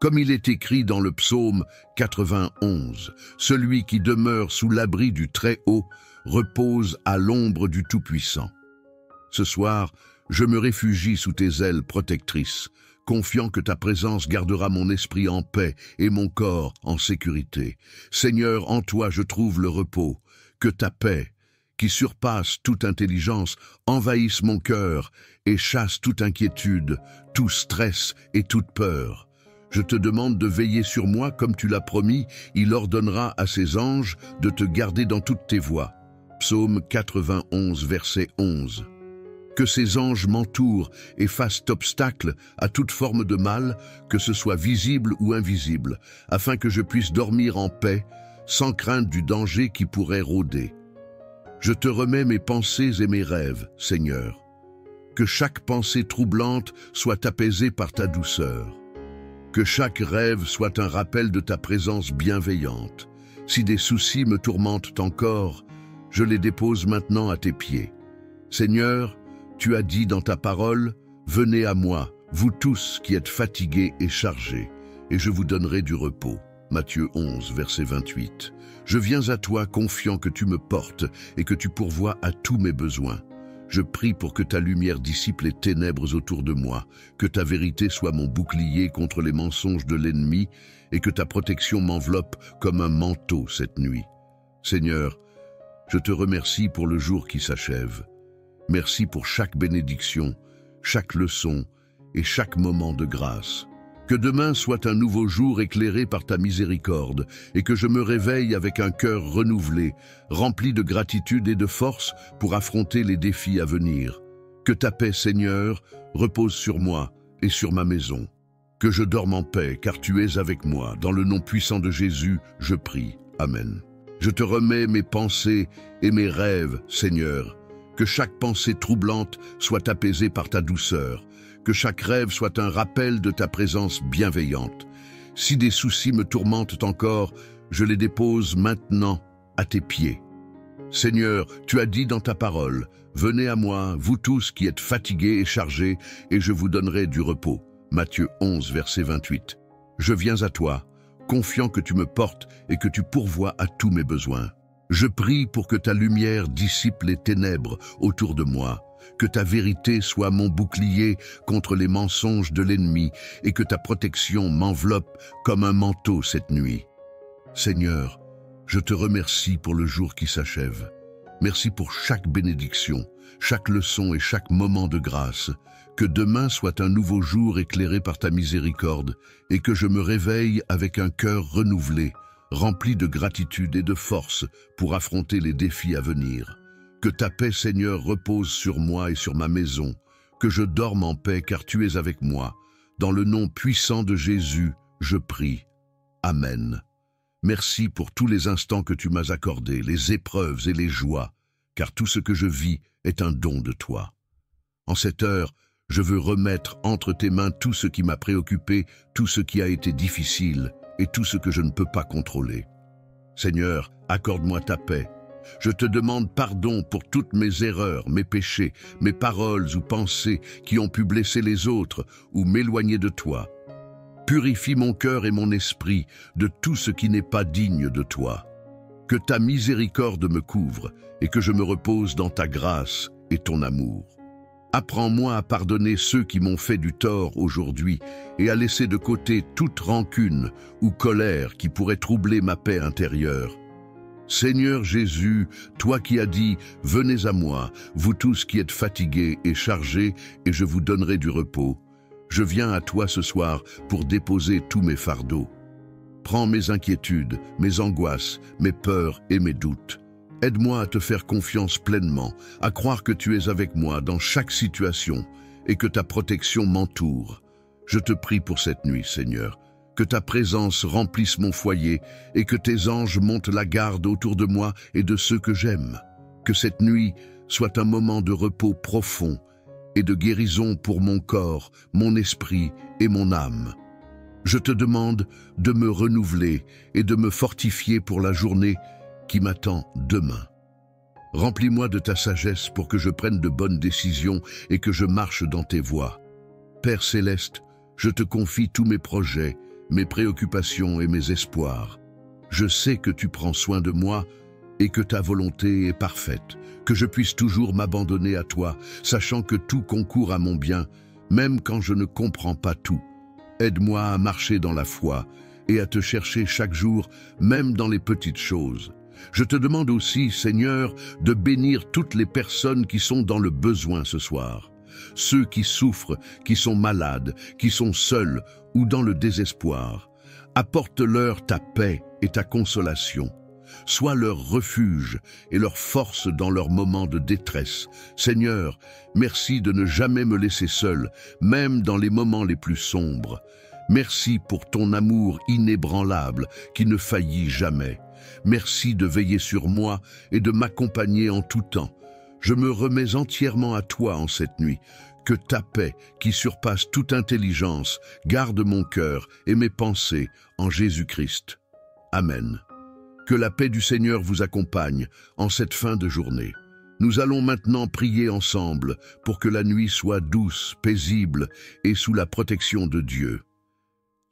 Comme il est écrit dans le psaume 91, « Celui qui demeure sous l'abri du Très-Haut repose à l'ombre du Tout-Puissant. » Ce soir, je me réfugie sous tes ailes protectrices, confiant que ta présence gardera mon esprit en paix et mon corps en sécurité. Seigneur, en toi je trouve le repos. Que ta paix, qui surpasse toute intelligence, envahisse mon cœur et chasse toute inquiétude, tout stress et toute peur. Je te demande de veiller sur moi comme tu l'as promis, il ordonnera à ses anges de te garder dans toutes tes voies. Psaume 91, verset 11. Que ces anges m'entourent et fassent obstacle à toute forme de mal, que ce soit visible ou invisible, afin que je puisse dormir en paix, sans crainte du danger qui pourrait rôder. Je te remets mes pensées et mes rêves, Seigneur. Que chaque pensée troublante soit apaisée par ta douceur. Que chaque rêve soit un rappel de ta présence bienveillante. Si des soucis me tourmentent encore, je les dépose maintenant à tes pieds. Seigneur, tu as dit dans ta parole, « Venez à moi, vous tous qui êtes fatigués et chargés, et je vous donnerai du repos. » Matthieu 11, verset 28. Je viens à toi confiant que tu me portes et que tu pourvois à tous mes besoins. Je prie pour que ta lumière dissipe les ténèbres autour de moi, que ta vérité soit mon bouclier contre les mensonges de l'ennemi et que ta protection m'enveloppe comme un manteau cette nuit. Seigneur, je te remercie pour le jour qui s'achève. Merci pour chaque bénédiction, chaque leçon et chaque moment de grâce. Que demain soit un nouveau jour éclairé par ta miséricorde et que je me réveille avec un cœur renouvelé, rempli de gratitude et de force pour affronter les défis à venir. Que ta paix, Seigneur, repose sur moi et sur ma maison. Que je dorme en paix, car tu es avec moi. Dans le nom puissant de Jésus, je prie. Amen. Je te remets mes pensées et mes rêves, Seigneur. Que chaque pensée troublante soit apaisée par ta douceur. Que chaque rêve soit un rappel de ta présence bienveillante. Si des soucis me tourmentent encore, je les dépose maintenant à tes pieds. Seigneur, tu as dit dans ta parole, « Venez à moi, vous tous qui êtes fatigués et chargés, et je vous donnerai du repos. » Matthieu 11, verset 28. Je viens à toi, confiant que tu me portes et que tu pourvois à tous mes besoins. Je prie pour que ta lumière dissipe les ténèbres autour de moi, que ta vérité soit mon bouclier contre les mensonges de l'ennemi et que ta protection m'enveloppe comme un manteau cette nuit. Seigneur, je te remercie pour le jour qui s'achève. Merci pour chaque bénédiction, chaque leçon et chaque moment de grâce. Que demain soit un nouveau jour éclairé par ta miséricorde et que je me réveille avec un cœur renouvelé, rempli de gratitude et de force pour affronter les défis à venir. Que ta paix, Seigneur, repose sur moi et sur ma maison, que je dorme en paix car tu es avec moi. Dans le nom puissant de Jésus, je prie. Amen. Merci pour tous les instants que tu m'as accordés, les épreuves et les joies, car tout ce que je vis est un don de toi. En cette heure, je veux remettre entre tes mains tout ce qui m'a préoccupé, tout ce qui a été difficile et tout ce que je ne peux pas contrôler. Seigneur, accorde-moi ta paix. Je te demande pardon pour toutes mes erreurs, mes péchés, mes paroles ou pensées qui ont pu blesser les autres ou m'éloigner de toi. Purifie mon cœur et mon esprit de tout ce qui n'est pas digne de toi. Que ta miséricorde me couvre et que je me repose dans ta grâce et ton amour. Apprends-moi à pardonner ceux qui m'ont fait du tort aujourd'hui et à laisser de côté toute rancune ou colère qui pourrait troubler ma paix intérieure. Seigneur Jésus, toi qui as dit « Venez à moi, vous tous qui êtes fatigués et chargés, et je vous donnerai du repos », je viens à toi ce soir pour déposer tous mes fardeaux. Prends mes inquiétudes, mes angoisses, mes peurs et mes doutes. Aide-moi à te faire confiance pleinement, à croire que tu es avec moi dans chaque situation et que ta protection m'entoure. Je te prie pour cette nuit, Seigneur, que ta présence remplisse mon foyer et que tes anges montent la garde autour de moi et de ceux que j'aime. Que cette nuit soit un moment de repos profond et de guérison pour mon corps, mon esprit et mon âme. Je te demande de me renouveler et de me fortifier pour la journée qui m'attend demain. Remplis-moi de ta sagesse pour que je prenne de bonnes décisions et que je marche dans tes voies. Père céleste, je te confie tous mes projets, mes préoccupations et mes espoirs. Je sais que tu prends soin de moi et que ta volonté est parfaite, que je puisse toujours m'abandonner à toi, sachant que tout concourt à mon bien, même quand je ne comprends pas tout. Aide-moi à marcher dans la foi et à te chercher chaque jour, même dans les petites choses. Je te demande aussi, Seigneur, de bénir toutes les personnes qui sont dans le besoin ce soir. Ceux qui souffrent, qui sont malades, qui sont seuls ou dans le désespoir. Apporte-leur ta paix et ta consolation. Sois leur refuge et leur force dans leurs moments de détresse. Seigneur, merci de ne jamais me laisser seul, même dans les moments les plus sombres. Merci pour ton amour inébranlable qui ne faillit jamais. Merci de veiller sur moi et de m'accompagner en tout temps. Je me remets entièrement à toi en cette nuit. Que ta paix, qui surpasse toute intelligence, garde mon cœur et mes pensées en Jésus-Christ. Amen. Que la paix du Seigneur vous accompagne en cette fin de journée. Nous allons maintenant prier ensemble pour que la nuit soit douce, paisible et sous la protection de Dieu.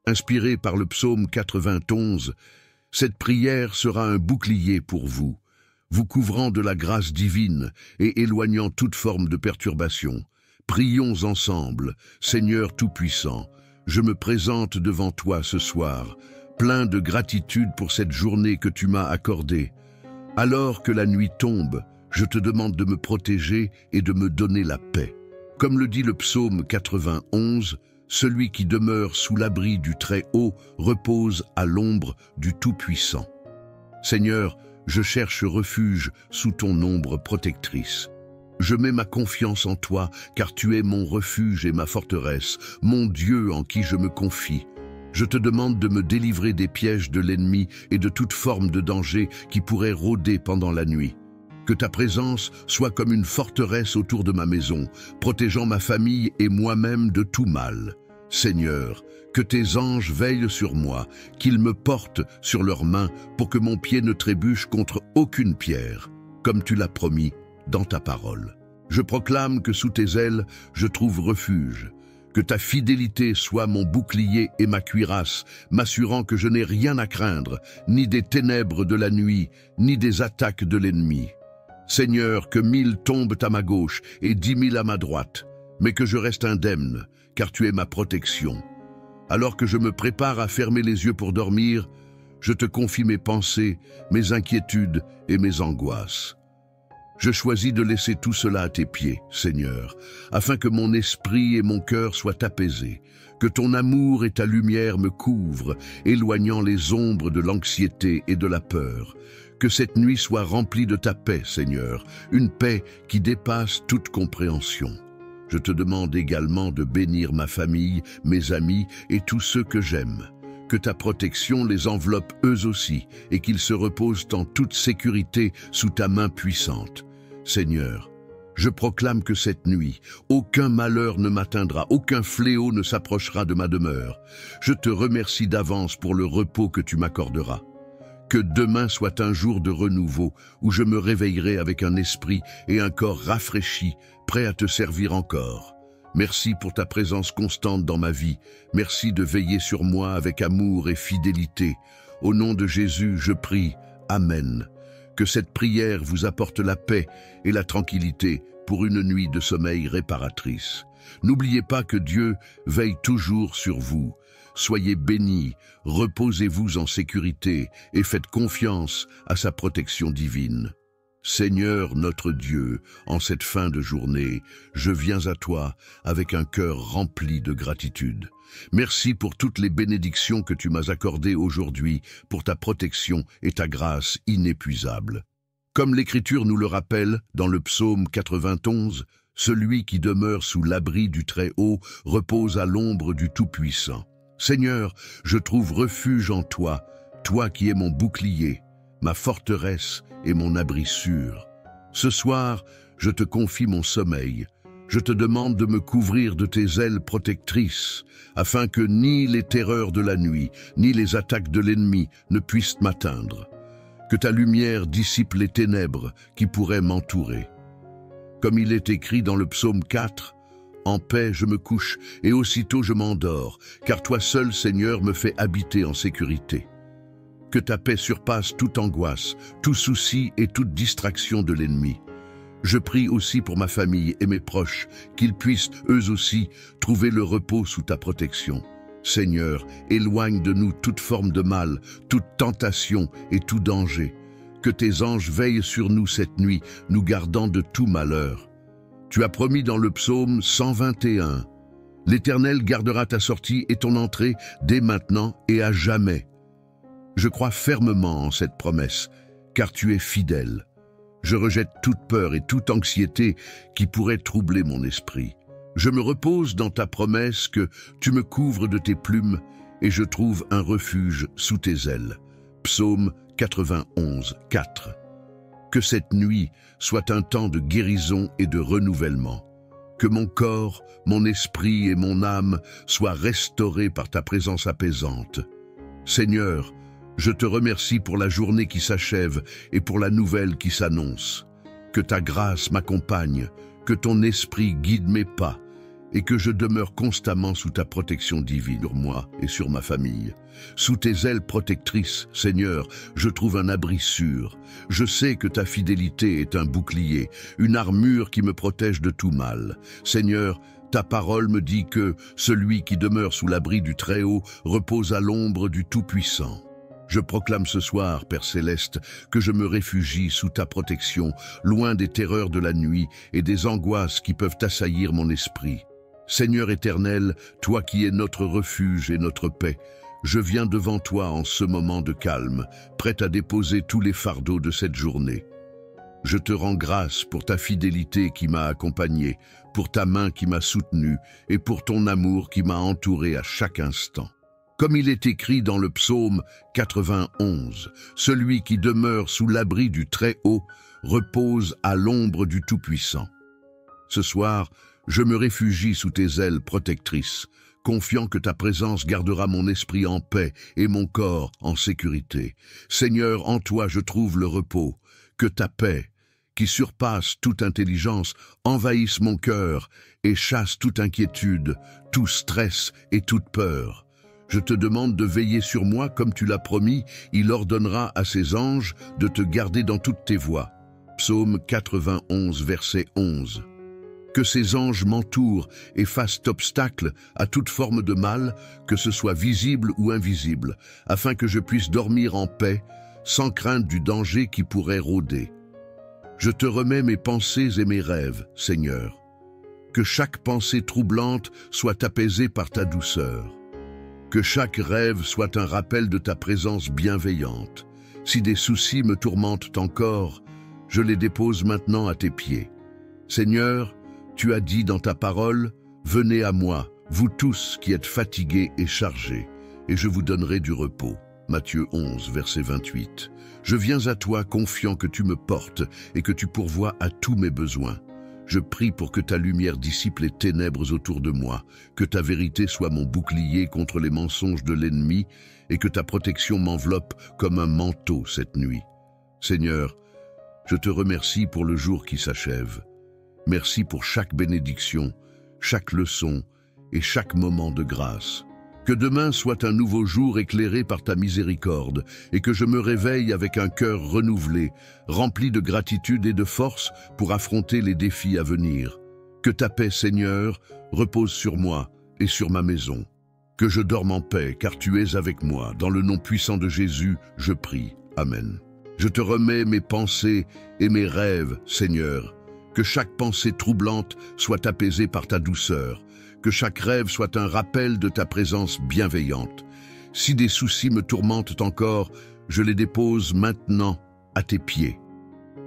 Inspiré par le psaume 91, cette prière sera un bouclier pour vous, vous couvrant de la grâce divine et éloignant toute forme de perturbation. Prions ensemble, Seigneur Tout-Puissant, je me présente devant toi ce soir, plein de gratitude pour cette journée que tu m'as accordée. Alors que la nuit tombe, je te demande de me protéger et de me donner la paix. Comme le dit le psaume 91, celui qui demeure sous l'abri du Très-Haut repose à l'ombre du Tout-Puissant. Seigneur, je cherche refuge sous ton ombre protectrice. Je mets ma confiance en toi, car tu es mon refuge et ma forteresse, mon Dieu en qui je me confie. Je te demande de me délivrer des pièges de l'ennemi et de toute forme de danger qui pourrait rôder pendant la nuit. Que ta présence soit comme une forteresse autour de ma maison, protégeant ma famille et moi-même de tout mal. Seigneur, que tes anges veillent sur moi, qu'ils me portent sur leurs mains pour que mon pied ne trébuche contre aucune pierre, comme tu l'as promis dans ta parole. Je proclame que sous tes ailes, je trouve refuge. Que ta fidélité soit mon bouclier et ma cuirasse, m'assurant que je n'ai rien à craindre, ni des ténèbres de la nuit, ni des attaques de l'ennemi. Seigneur, que 1000 tombent à ma gauche et 10 000 à ma droite, mais que je reste indemne, car tu es ma protection. Alors que je me prépare à fermer les yeux pour dormir, je te confie mes pensées, mes inquiétudes et mes angoisses. Je choisis de laisser tout cela à tes pieds, Seigneur, afin que mon esprit et mon cœur soient apaisés, que ton amour et ta lumière me couvrent, éloignant les ombres de l'anxiété et de la peur. Que cette nuit soit remplie de ta paix, Seigneur, une paix qui dépasse toute compréhension. Je te demande également de bénir ma famille, mes amis et tous ceux que j'aime. Que ta protection les enveloppe eux aussi et qu'ils se reposent en toute sécurité sous ta main puissante. Seigneur, je proclame que cette nuit, aucun malheur ne m'atteindra, aucun fléau ne s'approchera de ma demeure. Je te remercie d'avance pour le repos que tu m'accorderas. Que demain soit un jour de renouveau où je me réveillerai avec un esprit et un corps rafraîchis, prêt à te servir encore. Merci pour ta présence constante dans ma vie. Merci de veiller sur moi avec amour et fidélité. Au nom de Jésus, je prie. Amen. Que cette prière vous apporte la paix et la tranquillité pour une nuit de sommeil réparatrice. N'oubliez pas que Dieu veille toujours sur vous. Soyez bénis, reposez-vous en sécurité et faites confiance à sa protection divine. Seigneur notre Dieu, en cette fin de journée, je viens à toi avec un cœur rempli de gratitude. Merci pour toutes les bénédictions que tu m'as accordées aujourd'hui, pour ta protection et ta grâce inépuisable. Comme l'Écriture nous le rappelle dans le psaume 91, celui qui demeure sous l'abri du Très-Haut repose à l'ombre du Tout-Puissant. Seigneur, je trouve refuge en toi, toi qui es mon bouclier, ma forteresse et mon abri sûr. Ce soir, je te confie mon sommeil. Je te demande de me couvrir de tes ailes protectrices, afin que ni les terreurs de la nuit, ni les attaques de l'ennemi ne puissent m'atteindre. Que ta lumière dissipe les ténèbres qui pourraient m'entourer. Comme il est écrit dans le psaume 4, « En paix je me couche et aussitôt je m'endors, car toi seul, Seigneur, me fais habiter en sécurité. » Que ta paix surpasse toute angoisse, tout souci et toute distraction de l'ennemi. Je prie aussi pour ma famille et mes proches, qu'ils puissent, eux aussi, trouver le repos sous ta protection. Seigneur, éloigne de nous toute forme de mal, toute tentation et tout danger. Que tes anges veillent sur nous cette nuit, nous gardant de tout malheur. Tu as promis dans le psaume 121, « L'Éternel gardera ta sortie et ton entrée dès maintenant et à jamais. » Je crois fermement en cette promesse, car tu es fidèle. Je rejette toute peur et toute anxiété qui pourrait troubler mon esprit. Je me repose dans ta promesse que tu me couvres de tes plumes et je trouve un refuge sous tes ailes. Psaume 91, 4. Que cette nuit soit un temps de guérison et de renouvellement. Que mon corps, mon esprit et mon âme soient restaurés par ta présence apaisante. Seigneur, je te remercie pour la journée qui s'achève et pour la nouvelle qui s'annonce. Que ta grâce m'accompagne, que ton esprit guide mes pas et que je demeure constamment sous ta protection divine sur moi et sur ma famille. Sous tes ailes protectrices, Seigneur, je trouve un abri sûr. Je sais que ta fidélité est un bouclier, une armure qui me protège de tout mal. Seigneur, ta parole me dit que celui qui demeure sous l'abri du Très-Haut repose à l'ombre du Tout-Puissant. Je proclame ce soir, Père Céleste, que je me réfugie sous ta protection, loin des terreurs de la nuit et des angoisses qui peuvent assaillir mon esprit. Seigneur éternel, toi qui es notre refuge et notre paix, je viens devant toi en ce moment de calme, prêt à déposer tous les fardeaux de cette journée. Je te rends grâce pour ta fidélité qui m'a accompagné, pour ta main qui m'a soutenu et pour ton amour qui m'a entouré à chaque instant. Comme il est écrit dans le psaume 91, « Celui qui demeure sous l'abri du Très-Haut repose à l'ombre du Tout-Puissant. » Ce soir, je me réfugie sous tes ailes protectrices, confiant que ta présence gardera mon esprit en paix et mon corps en sécurité. Seigneur, en toi je trouve le repos. Que ta paix, qui surpasse toute intelligence, envahisse mon cœur et chasse toute inquiétude, tout stress et toute peur. Je te demande de veiller sur moi comme tu l'as promis, il ordonnera à ses anges de te garder dans toutes tes voies. Psaume 91, verset 11. Que ces anges m'entourent et fassent obstacle à toute forme de mal, que ce soit visible ou invisible, afin que je puisse dormir en paix, sans crainte du danger qui pourrait rôder. Je te remets mes pensées et mes rêves, Seigneur. Que chaque pensée troublante soit apaisée par ta douceur. Que chaque rêve soit un rappel de ta présence bienveillante. Si des soucis me tourmentent encore, je les dépose maintenant à tes pieds. Seigneur, tu as dit dans ta parole, « Venez à moi, vous tous qui êtes fatigués et chargés, et je vous donnerai du repos. Matthieu 11, verset 28. Je viens à toi confiant que tu me portes et que tu pourvois à tous mes besoins. Je prie pour que ta lumière dissipe les ténèbres autour de moi, que ta vérité soit mon bouclier contre les mensonges de l'ennemi et que ta protection m'enveloppe comme un manteau cette nuit. Seigneur, je te remercie pour le jour qui s'achève. Merci pour chaque bénédiction, chaque leçon et chaque moment de grâce. Que demain soit un nouveau jour éclairé par ta miséricorde et que je me réveille avec un cœur renouvelé, rempli de gratitude et de force pour affronter les défis à venir. Que ta paix, Seigneur, repose sur moi et sur ma maison. Que je dorme en paix, car tu es avec moi. Dans le nom puissant de Jésus, je prie. Amen. Je te remets mes pensées et mes rêves, Seigneur. Que chaque pensée troublante soit apaisée par ta douceur. Que chaque rêve soit un rappel de ta présence bienveillante. Si des soucis me tourmentent encore, je les dépose maintenant à tes pieds.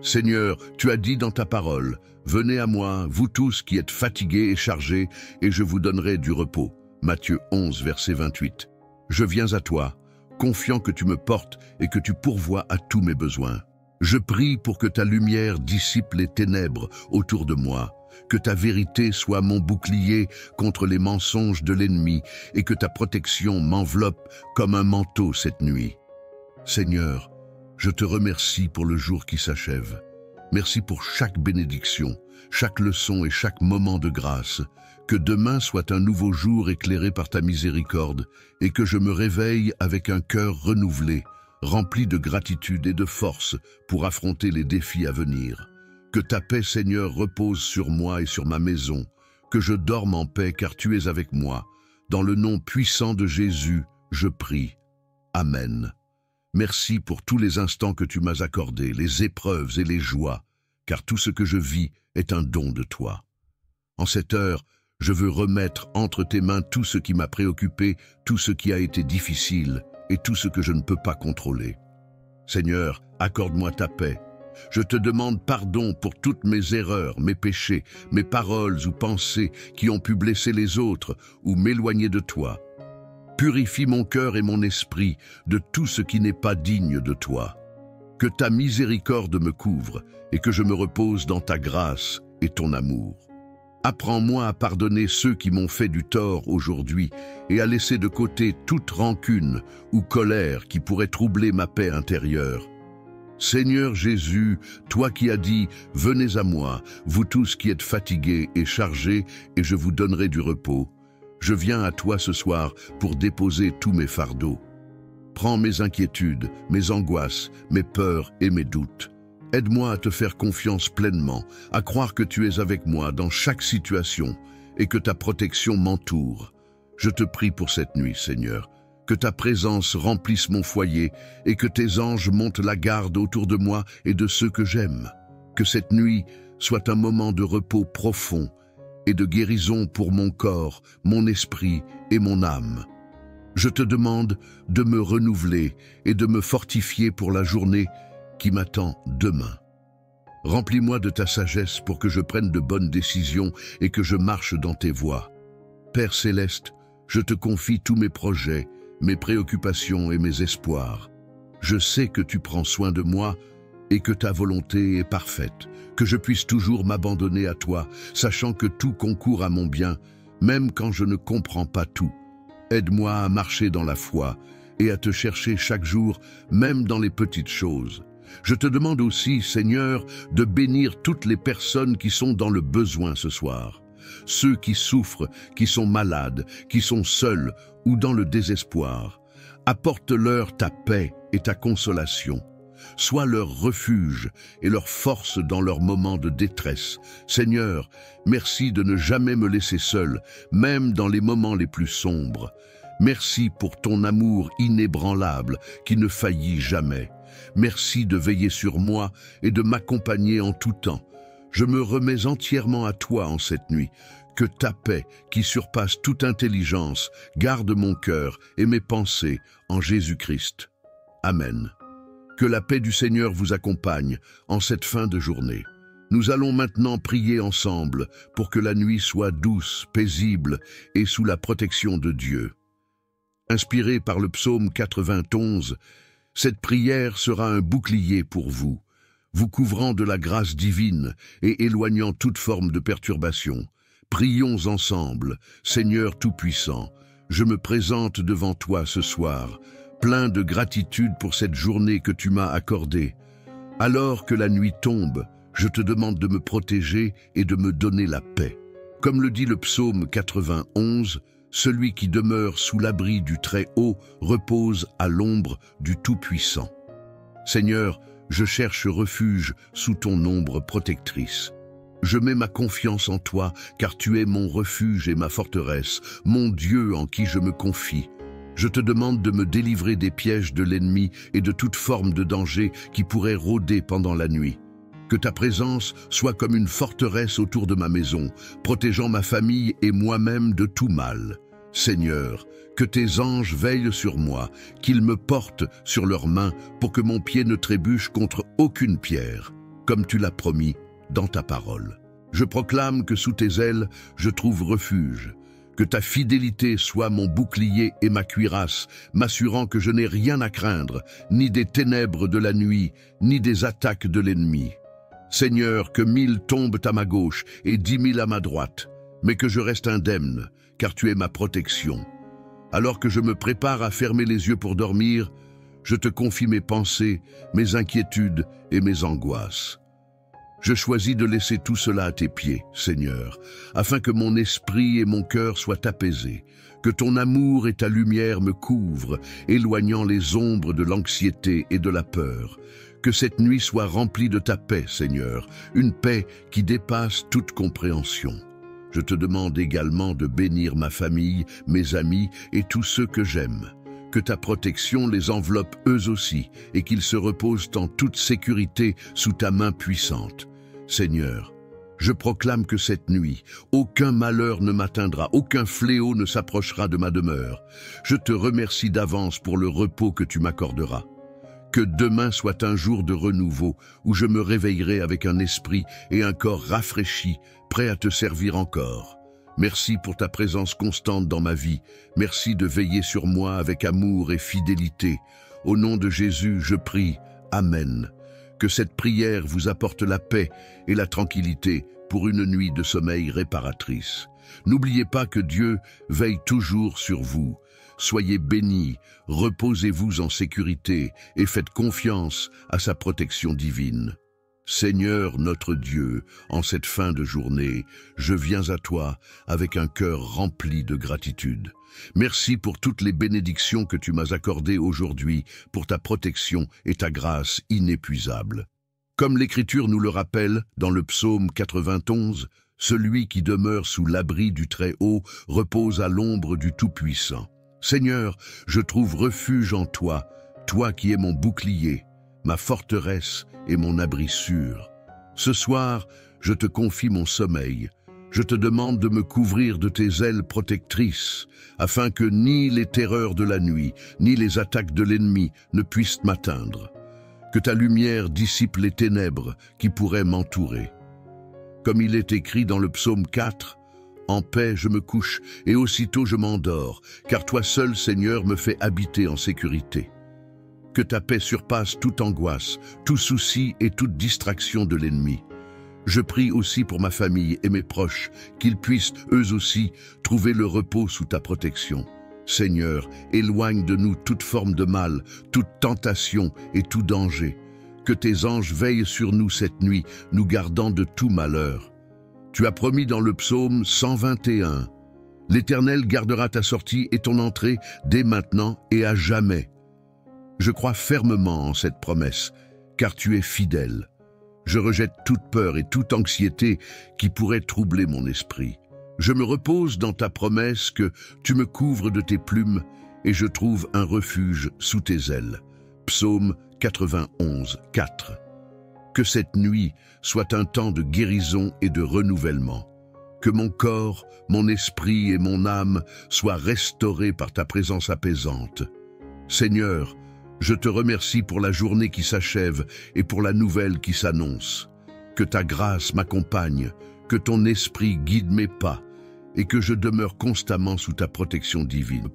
Seigneur, tu as dit dans ta parole, « Venez à moi, vous tous qui êtes fatigués et chargés, et je vous donnerai du repos. » Matthieu 11, verset 28. Je viens à toi, confiant que tu me portes et que tu pourvois à tous mes besoins. Je prie pour que ta lumière dissipe les ténèbres autour de moi, que ta vérité soit mon bouclier contre les mensonges de l'ennemi et que ta protection m'enveloppe comme un manteau cette nuit. Seigneur, je te remercie pour le jour qui s'achève. Merci pour chaque bénédiction, chaque leçon et chaque moment de grâce. Que demain soit un nouveau jour éclairé par ta miséricorde et que je me réveille avec un cœur renouvelé, rempli de gratitude et de force pour affronter les défis à venir. Que ta paix, Seigneur, repose sur moi et sur ma maison, que je dorme en paix car tu es avec moi. Dans le nom puissant de Jésus, je prie. Amen. Merci pour tous les instants que tu m'as accordés, les épreuves et les joies, car tout ce que je vis est un don de toi. En cette heure, je veux remettre entre tes mains tout ce qui m'a préoccupé, tout ce qui a été difficile et tout ce que je ne peux pas contrôler. Seigneur, accorde-moi ta paix. Je te demande pardon pour toutes mes erreurs, mes péchés, mes paroles ou pensées qui ont pu blesser les autres ou m'éloigner de toi. Purifie mon cœur et mon esprit de tout ce qui n'est pas digne de toi. Que ta miséricorde me couvre et que je me repose dans ta grâce et ton amour. Apprends-moi à pardonner ceux qui m'ont fait du tort aujourd'hui et à laisser de côté toute rancune ou colère qui pourrait troubler ma paix intérieure. Seigneur Jésus, toi qui as dit « Venez à moi, vous tous qui êtes fatigués et chargés, et je vous donnerai du repos », je viens à toi ce soir pour déposer tous mes fardeaux. Prends mes inquiétudes, mes angoisses, mes peurs et mes doutes. Aide-moi à te faire confiance pleinement, à croire que tu es avec moi dans chaque situation et que ta protection m'entoure. Je te prie pour cette nuit, Seigneur, que ta présence remplisse mon foyer et que tes anges montent la garde autour de moi et de ceux que j'aime. Que cette nuit soit un moment de repos profond et de guérison pour mon corps, mon esprit et mon âme. Je te demande de me renouveler et de me fortifier pour la journée qui m'attend demain. Remplis-moi de ta sagesse pour que je prenne de bonnes décisions et que je marche dans tes voies. Père céleste, je te confie tous mes projets, mes préoccupations et mes espoirs. Je sais que tu prends soin de moi et que ta volonté est parfaite, que je puisse toujours m'abandonner à toi, sachant que tout concourt à mon bien, même quand je ne comprends pas tout. Aide-moi à marcher dans la foi et à te chercher chaque jour, même dans les petites choses. Je te demande aussi, Seigneur, de bénir toutes les personnes qui sont dans le besoin ce soir. Ceux qui souffrent, qui sont malades, qui sont seuls ou dans le désespoir. Apporte-leur ta paix et ta consolation. Sois leur refuge et leur force dans leurs moments de détresse. Seigneur, merci de ne jamais me laisser seul, même dans les moments les plus sombres. Merci pour ton amour inébranlable qui ne faillit jamais. Merci de veiller sur moi et de m'accompagner en tout temps. Je me remets entièrement à toi en cette nuit. Que ta paix, qui surpasse toute intelligence, garde mon cœur et mes pensées en Jésus-Christ. Amen. Que la paix du Seigneur vous accompagne en cette fin de journée. Nous allons maintenant prier ensemble pour que la nuit soit douce, paisible et sous la protection de Dieu. Inspirée par le psaume 91, cette prière sera un bouclier pour vous, vous couvrant de la grâce divine et éloignant toute forme de perturbation. Prions ensemble, Seigneur Tout-Puissant, je me présente devant toi ce soir, plein de gratitude pour cette journée que tu m'as accordée. Alors que la nuit tombe, je te demande de me protéger et de me donner la paix. Comme le dit le psaume 91, celui qui demeure sous l'abri du Très-Haut repose à l'ombre du Tout-Puissant. Seigneur, je cherche refuge sous ton ombre protectrice. Je mets ma confiance en toi, car tu es mon refuge et ma forteresse, mon Dieu en qui je me confie. Je te demande de me délivrer des pièges de l'ennemi et de toute forme de danger qui pourrait rôder pendant la nuit. Que ta présence soit comme une forteresse autour de ma maison, protégeant ma famille et moi-même de tout mal. Seigneur, que tes anges veillent sur moi, qu'ils me portent sur leurs mains pour que mon pied ne trébuche contre aucune pierre, comme tu l'as promis dans ta parole. Je proclame que sous tes ailes, je trouve refuge. Que ta fidélité soit mon bouclier et ma cuirasse, m'assurant que je n'ai rien à craindre, ni des ténèbres de la nuit, ni des attaques de l'ennemi. Seigneur, que 1000 tombent à ma gauche et 10 000 à ma droite, mais que je reste indemne, car tu es ma protection. Alors que je me prépare à fermer les yeux pour dormir, je te confie mes pensées, mes inquiétudes et mes angoisses. Je choisis de laisser tout cela à tes pieds, Seigneur, afin que mon esprit et mon cœur soient apaisés, que ton amour et ta lumière me couvrent, éloignant les ombres de l'anxiété et de la peur. Que cette nuit soit remplie de ta paix, Seigneur, une paix qui dépasse toute compréhension. Je te demande également de bénir ma famille, mes amis et tous ceux que j'aime. Que ta protection les enveloppe eux aussi et qu'ils se reposent en toute sécurité sous ta main puissante. Seigneur, je proclame que cette nuit, aucun malheur ne m'atteindra, aucun fléau ne s'approchera de ma demeure. Je te remercie d'avance pour le repos que tu m'accorderas. Que demain soit un jour de renouveau où je me réveillerai avec un esprit et un corps rafraîchis, prêt à te servir encore. Merci pour ta présence constante dans ma vie. Merci de veiller sur moi avec amour et fidélité. Au nom de Jésus, je prie. Amen. Que cette prière vous apporte la paix et la tranquillité pour une nuit de sommeil réparatrice. N'oubliez pas que Dieu veille toujours sur vous. Soyez bénis, reposez-vous en sécurité et faites confiance à sa protection divine. Seigneur notre Dieu, en cette fin de journée, je viens à toi avec un cœur rempli de gratitude. Merci pour toutes les bénédictions que tu m'as accordées aujourd'hui, pour ta protection et ta grâce inépuisable. Comme l'Écriture nous le rappelle dans le psaume 91, celui qui demeure sous l'abri du Très-Haut repose à l'ombre du Tout-Puissant. Seigneur, je trouve refuge en toi, toi qui es mon bouclier, ma forteresse et mon abri sûr. Ce soir, je te confie mon sommeil. Je te demande de me couvrir de tes ailes protectrices, afin que ni les terreurs de la nuit, ni les attaques de l'ennemi ne puissent m'atteindre. Que ta lumière dissipe les ténèbres qui pourraient m'entourer. Comme il est écrit dans le psaume 4, « En paix je me couche et aussitôt je m'endors, car toi seul, Seigneur, me fais habiter en sécurité. » Que ta paix surpasse toute angoisse, tout souci et toute distraction de l'ennemi. Je prie aussi pour ma famille et mes proches, qu'ils puissent, eux aussi, trouver le repos sous ta protection. Seigneur, éloigne de nous toute forme de mal, toute tentation et tout danger. Que tes anges veillent sur nous cette nuit, nous gardant de tout malheur. Tu as promis dans le psaume 121, « L'Éternel gardera ta sortie et ton entrée dès maintenant et à jamais. » Je crois fermement en cette promesse, car tu es fidèle. Je rejette toute peur et toute anxiété qui pourrait troubler mon esprit. Je me repose dans ta promesse que tu me couvres de tes plumes et je trouve un refuge sous tes ailes. Psaume 91, 4. Que cette nuit soit un temps de guérison et de renouvellement. Que mon corps, mon esprit et mon âme soient restaurés par ta présence apaisante. Seigneur, je te remercie pour la journée qui s'achève et pour la nouvelle qui s'annonce. Que ta grâce m'accompagne, que ton esprit guide mes pas et que je demeure constamment sous ta protection divine.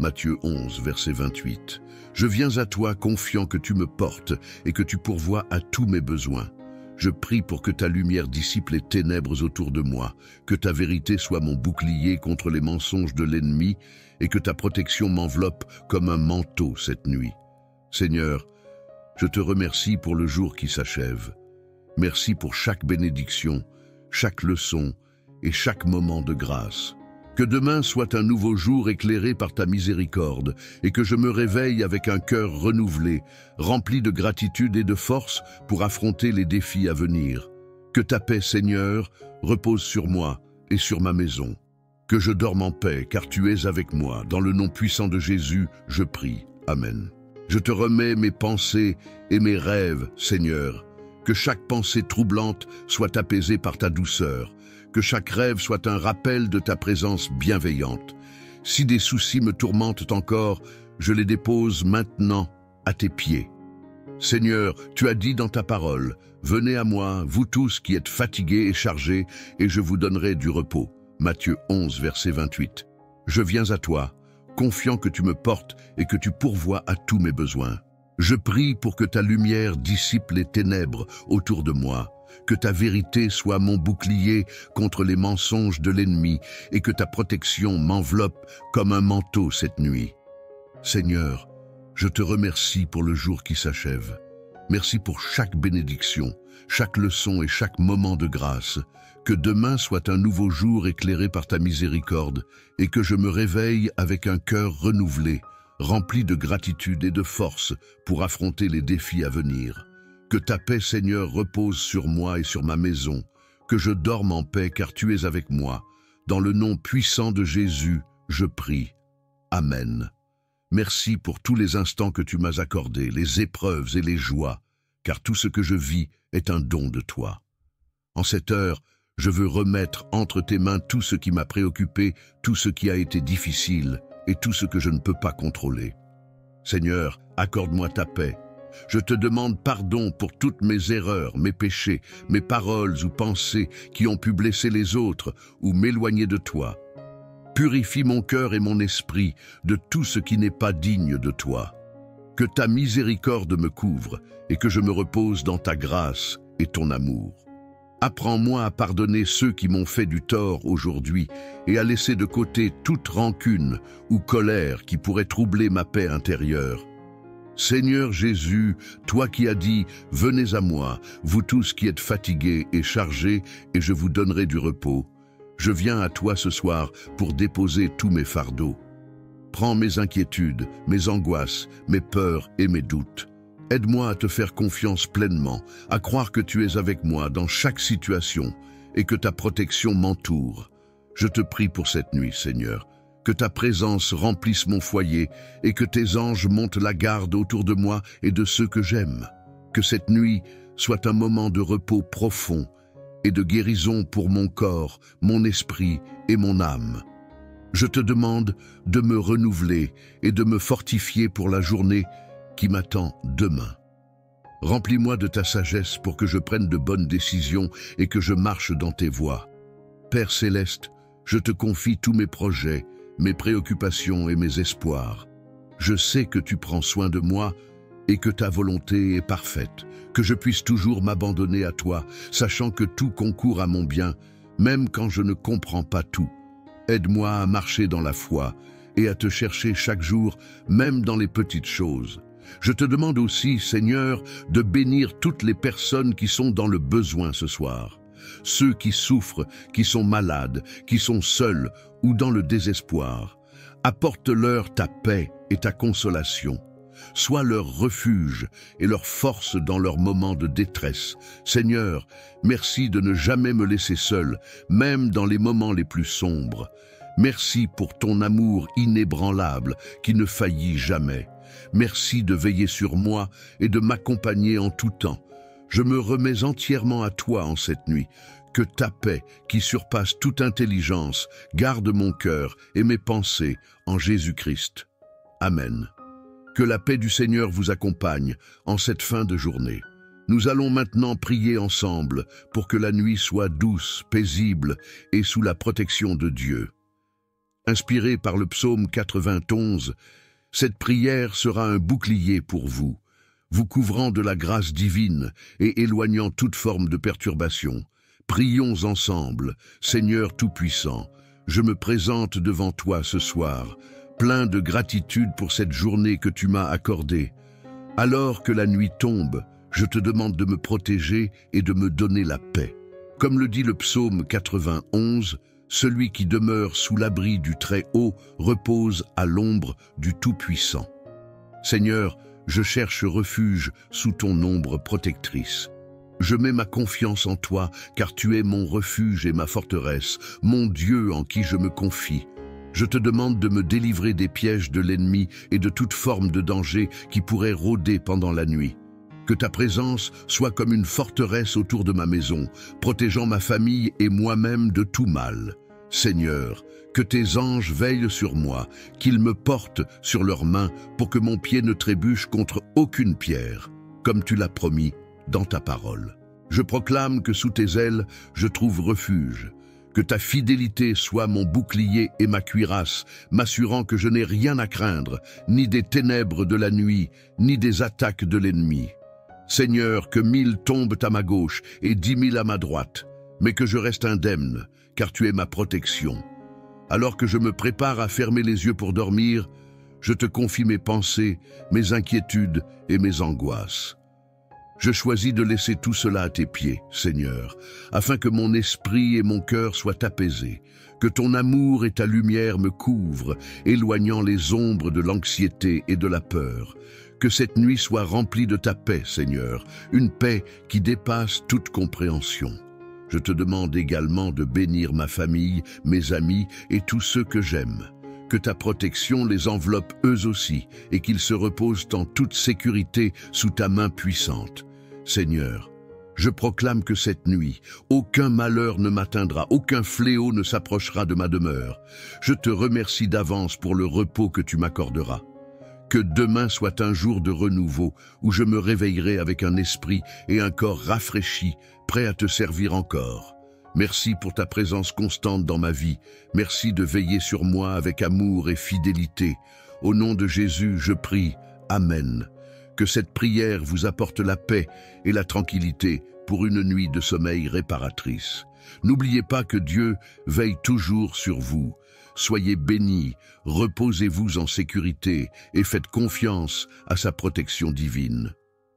Matthieu 11, verset 28. Je viens à toi confiant que tu me portes et que tu pourvois à tous mes besoins. Je prie pour que ta lumière dissipe les ténèbres autour de moi, que ta vérité soit mon bouclier contre les mensonges de l'ennemi et que ta protection m'enveloppe comme un manteau cette nuit. Seigneur, je te remercie pour le jour qui s'achève. Merci pour chaque bénédiction, chaque leçon et chaque moment de grâce. Que demain soit un nouveau jour éclairé par ta miséricorde et que je me réveille avec un cœur renouvelé, rempli de gratitude et de force pour affronter les défis à venir. Que ta paix, Seigneur, repose sur moi et sur ma maison. Que je dorme en paix, car tu es avec moi. Dans le nom puissant de Jésus, je prie. Amen. Je te remets mes pensées et mes rêves, Seigneur. Que chaque pensée troublante soit apaisée par ta douceur. Que chaque rêve soit un rappel de ta présence bienveillante. Si des soucis me tourmentent encore, je les dépose maintenant à tes pieds. Seigneur, tu as dit dans ta parole, « Venez à moi, vous tous qui êtes fatigués et chargés, et je vous donnerai du repos. » Matthieu 11, verset 28. Je viens à toi, confiant que tu me portes et que tu pourvois à tous mes besoins. Je prie pour que ta lumière dissipe les ténèbres autour de moi, que ta vérité soit mon bouclier contre les mensonges de l'ennemi et que ta protection m'enveloppe comme un manteau cette nuit. Seigneur, je te remercie pour le jour qui s'achève. Merci pour chaque bénédiction, chaque leçon et chaque moment de grâce. Que demain soit un nouveau jour éclairé par ta miséricorde et que je me réveille avec un cœur renouvelé, rempli de gratitude et de force pour affronter les défis à venir. Que ta paix, Seigneur, repose sur moi et sur ma maison, que je dorme en paix car tu es avec moi. Dans le nom puissant de Jésus, je prie. Amen. Merci pour tous les instants que tu m'as accordés, les épreuves et les joies, car tout ce que je vis est un don de toi. En cette heure, je veux remettre entre tes mains tout ce qui m'a préoccupé, tout ce qui a été difficile et tout ce que je ne peux pas contrôler. Seigneur, accorde-moi ta paix. Je te demande pardon pour toutes mes erreurs, mes péchés, mes paroles ou pensées qui ont pu blesser les autres ou m'éloigner de toi. Purifie mon cœur et mon esprit de tout ce qui n'est pas digne de toi. Que ta miséricorde me couvre et que je me repose dans ta grâce et ton amour. Apprends-moi à pardonner ceux qui m'ont fait du tort aujourd'hui et à laisser de côté toute rancune ou colère qui pourrait troubler ma paix intérieure. Seigneur Jésus, toi qui as dit « Venez à moi, vous tous qui êtes fatigués et chargés, et je vous donnerai du repos », je viens à toi ce soir pour déposer tous mes fardeaux. Prends mes inquiétudes, mes angoisses, mes peurs et mes doutes. Aide-moi à te faire confiance pleinement, à croire que tu es avec moi dans chaque situation et que ta protection m'entoure. Je te prie pour cette nuit, Seigneur, que ta présence remplisse mon foyer et que tes anges montent la garde autour de moi et de ceux que j'aime. Que cette nuit soit un moment de repos profond et de guérison pour mon corps, mon esprit et mon âme. Je te demande de me renouveler et de me fortifier pour la journée qui m'attend demain. Remplis-moi de ta sagesse pour que je prenne de bonnes décisions et que je marche dans tes voies. Père céleste, je te confie tous mes projets, mes préoccupations et mes espoirs. Je sais que tu prends soin de moi et que ta volonté est parfaite, que je puisse toujours m'abandonner à toi, sachant que tout concourt à mon bien, même quand je ne comprends pas tout. Aide-moi à marcher dans la foi et à te chercher chaque jour, même dans les petites choses. Je te demande aussi, Seigneur, de bénir toutes les personnes qui sont dans le besoin ce soir. Ceux qui souffrent, qui sont malades, qui sont seuls ou dans le désespoir. Apporte-leur ta paix et ta consolation. Sois leur refuge et leur force dans leurs moments de détresse. Seigneur, merci de ne jamais me laisser seul, même dans les moments les plus sombres. Merci pour ton amour inébranlable qui ne faillit jamais. Merci de veiller sur moi et de m'accompagner en tout temps. Je me remets entièrement à toi en cette nuit. Que ta paix, qui surpasse toute intelligence, garde mon cœur et mes pensées en Jésus-Christ. Amen. Que la paix du Seigneur vous accompagne en cette fin de journée. Nous allons maintenant prier ensemble pour que la nuit soit douce, paisible et sous la protection de Dieu. Inspirée par le psaume 91, cette prière sera un bouclier pour vous, vous couvrant de la grâce divine et éloignant toute forme de perturbation. Prions ensemble, Seigneur Tout-Puissant, je me présente devant toi ce soir, plein de gratitude pour cette journée que tu m'as accordée. Alors que la nuit tombe, je te demande de me protéger et de me donner la paix. Comme le dit le psaume 91, celui qui demeure sous l'abri du Très-Haut repose à l'ombre du Tout-Puissant. Seigneur, je cherche refuge sous ton ombre protectrice. Je mets ma confiance en toi, car tu es mon refuge et ma forteresse, mon Dieu en qui je me confie. Je te demande de me délivrer des pièges de l'ennemi et de toute forme de danger qui pourrait rôder pendant la nuit. Que ta présence soit comme une forteresse autour de ma maison, protégeant ma famille et moi-même de tout mal. Seigneur, que tes anges veillent sur moi, qu'ils me portent sur leurs mains pour que mon pied ne trébuche contre aucune pierre, comme tu l'as promis dans ta parole. Je proclame que sous tes ailes, je trouve refuge. Que ta fidélité soit mon bouclier et ma cuirasse, m'assurant que je n'ai rien à craindre, ni des ténèbres de la nuit, ni des attaques de l'ennemi. Seigneur, que 1000 tombent à ma gauche et 10 000 à ma droite, mais que je reste indemne, car tu es ma protection. Alors que je me prépare à fermer les yeux pour dormir, je te confie mes pensées, mes inquiétudes et mes angoisses. Je choisis de laisser tout cela à tes pieds, Seigneur, afin que mon esprit et mon cœur soient apaisés, que ton amour et ta lumière me couvrent, éloignant les ombres de l'anxiété et de la peur. Que cette nuit soit remplie de ta paix, Seigneur, une paix qui dépasse toute compréhension. Je te demande également de bénir ma famille, mes amis et tous ceux que j'aime. Que ta protection les enveloppe eux aussi et qu'ils se reposent en toute sécurité sous ta main puissante. Seigneur, je proclame que cette nuit, aucun malheur ne m'atteindra, aucun fléau ne s'approchera de ma demeure. Je te remercie d'avance pour le repos que tu m'accorderas. Que demain soit un jour de renouveau où je me réveillerai avec un esprit et un corps rafraîchis, prêt à te servir encore. Merci pour ta présence constante dans ma vie. Merci de veiller sur moi avec amour et fidélité. Au nom de Jésus, je prie. Amen. Que cette prière vous apporte la paix et la tranquillité pour une nuit de sommeil réparatrice. N'oubliez pas que Dieu veille toujours sur vous. Soyez bénis, reposez-vous en sécurité et faites confiance à sa protection divine.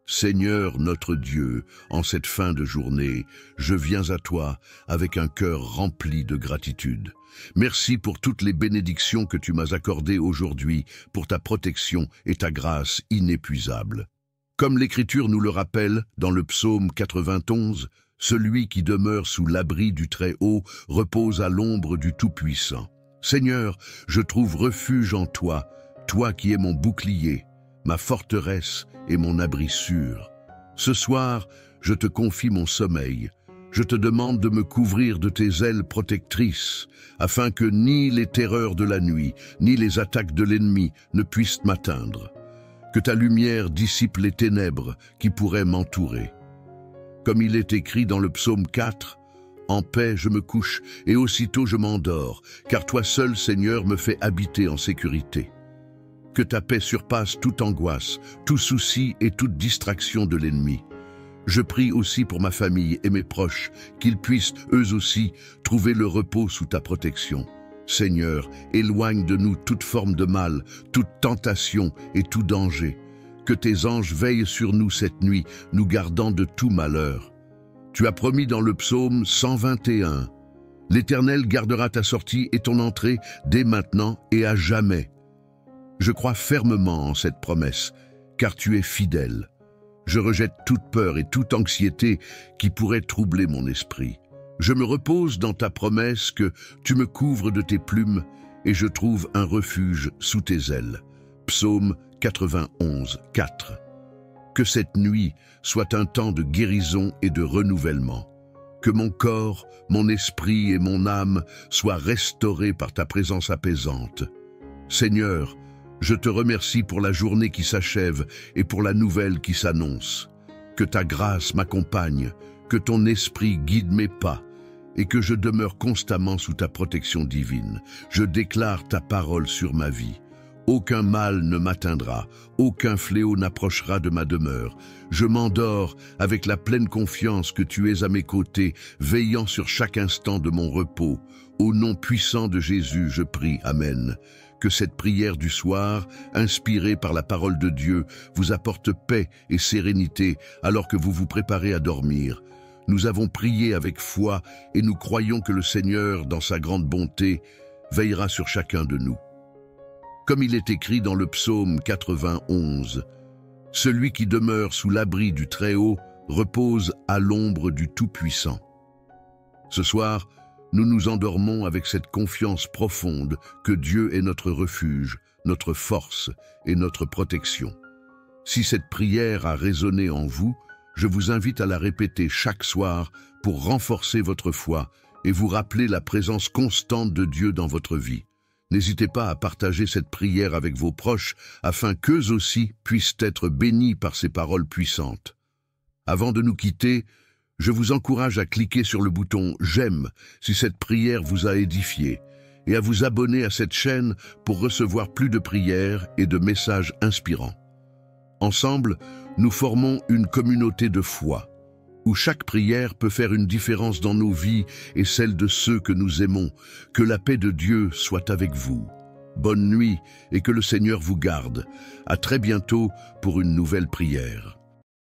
Seigneur notre Dieu, en cette fin de journée, je viens à toi avec un cœur rempli de gratitude. Merci pour toutes les bénédictions que tu m'as accordées aujourd'hui, pour ta protection et ta grâce inépuisable. Comme l'Écriture nous le rappelle dans le psaume 91, celui qui demeure sous l'abri du Très-Haut repose à l'ombre du Tout-Puissant. Seigneur, je trouve refuge en toi, toi qui es mon bouclier, ma forteresse et mon abri sûr. Ce soir, je te confie mon sommeil. Je te demande de me couvrir de tes ailes protectrices, afin que ni les terreurs de la nuit, ni les attaques de l'ennemi ne puissent m'atteindre. Que ta lumière dissipe les ténèbres qui pourraient m'entourer. Comme il est écrit dans le psaume 4, « En paix je me couche et aussitôt je m'endors, car toi seul, Seigneur, me fais habiter en sécurité. » Que ta paix surpasse toute angoisse, tout souci et toute distraction de l'ennemi. Je prie aussi pour ma famille et mes proches, qu'ils puissent, eux aussi, trouver le repos sous ta protection. Seigneur, éloigne de nous toute forme de mal, toute tentation et tout danger. Que tes anges veillent sur nous cette nuit, nous gardant de tout malheur. Tu as promis dans le psaume 121, « L'Éternel gardera ta sortie et ton entrée dès maintenant et à jamais. » Je crois fermement en cette promesse, car tu es fidèle. Je rejette toute peur et toute anxiété qui pourrait troubler mon esprit. Je me repose dans ta promesse que tu me couvres de tes plumes et je trouve un refuge sous tes ailes. Psaume 91, 4. Que cette nuit soit un temps de guérison et de renouvellement. Que mon corps, mon esprit et mon âme soient restaurés par ta présence apaisante. Seigneur, je te remercie pour la journée qui s'achève et pour la nouvelle qui s'annonce. Que ta grâce m'accompagne, que ton esprit guide mes pas et que je demeure constamment sous ta protection divine. Je déclare ta parole sur ma vie. Aucun mal ne m'atteindra, aucun fléau n'approchera de ma demeure. Je m'endors avec la pleine confiance que tu es à mes côtés, veillant sur chaque instant de mon repos. Au nom puissant de Jésus, je prie. Amen. Que cette prière du soir, inspirée par la parole de Dieu, vous apporte paix et sérénité alors que vous vous préparez à dormir. Nous avons prié avec foi et nous croyons que le Seigneur, dans sa grande bonté, veillera sur chacun de nous. Comme il est écrit dans le psaume 91, « Celui qui demeure sous l'abri du Très-Haut repose à l'ombre du Tout-Puissant. » Ce soir, nous nous endormons avec cette confiance profonde que Dieu est notre refuge, notre force et notre protection. Si cette prière a résonné en vous, je vous invite à la répéter chaque soir pour renforcer votre foi et vous rappeler la présence constante de Dieu dans votre vie. N'hésitez pas à partager cette prière avec vos proches afin qu'eux aussi puissent être bénis par ces paroles puissantes. Avant de nous quitter, je vous encourage à cliquer sur le bouton « J'aime » si cette prière vous a édifié et à vous abonner à cette chaîne pour recevoir plus de prières et de messages inspirants. Ensemble, nous formons une communauté de foi, où chaque prière peut faire une différence dans nos vies et celle de ceux que nous aimons. Que la paix de Dieu soit avec vous. Bonne nuit et que le Seigneur vous garde. À très bientôt pour une nouvelle prière.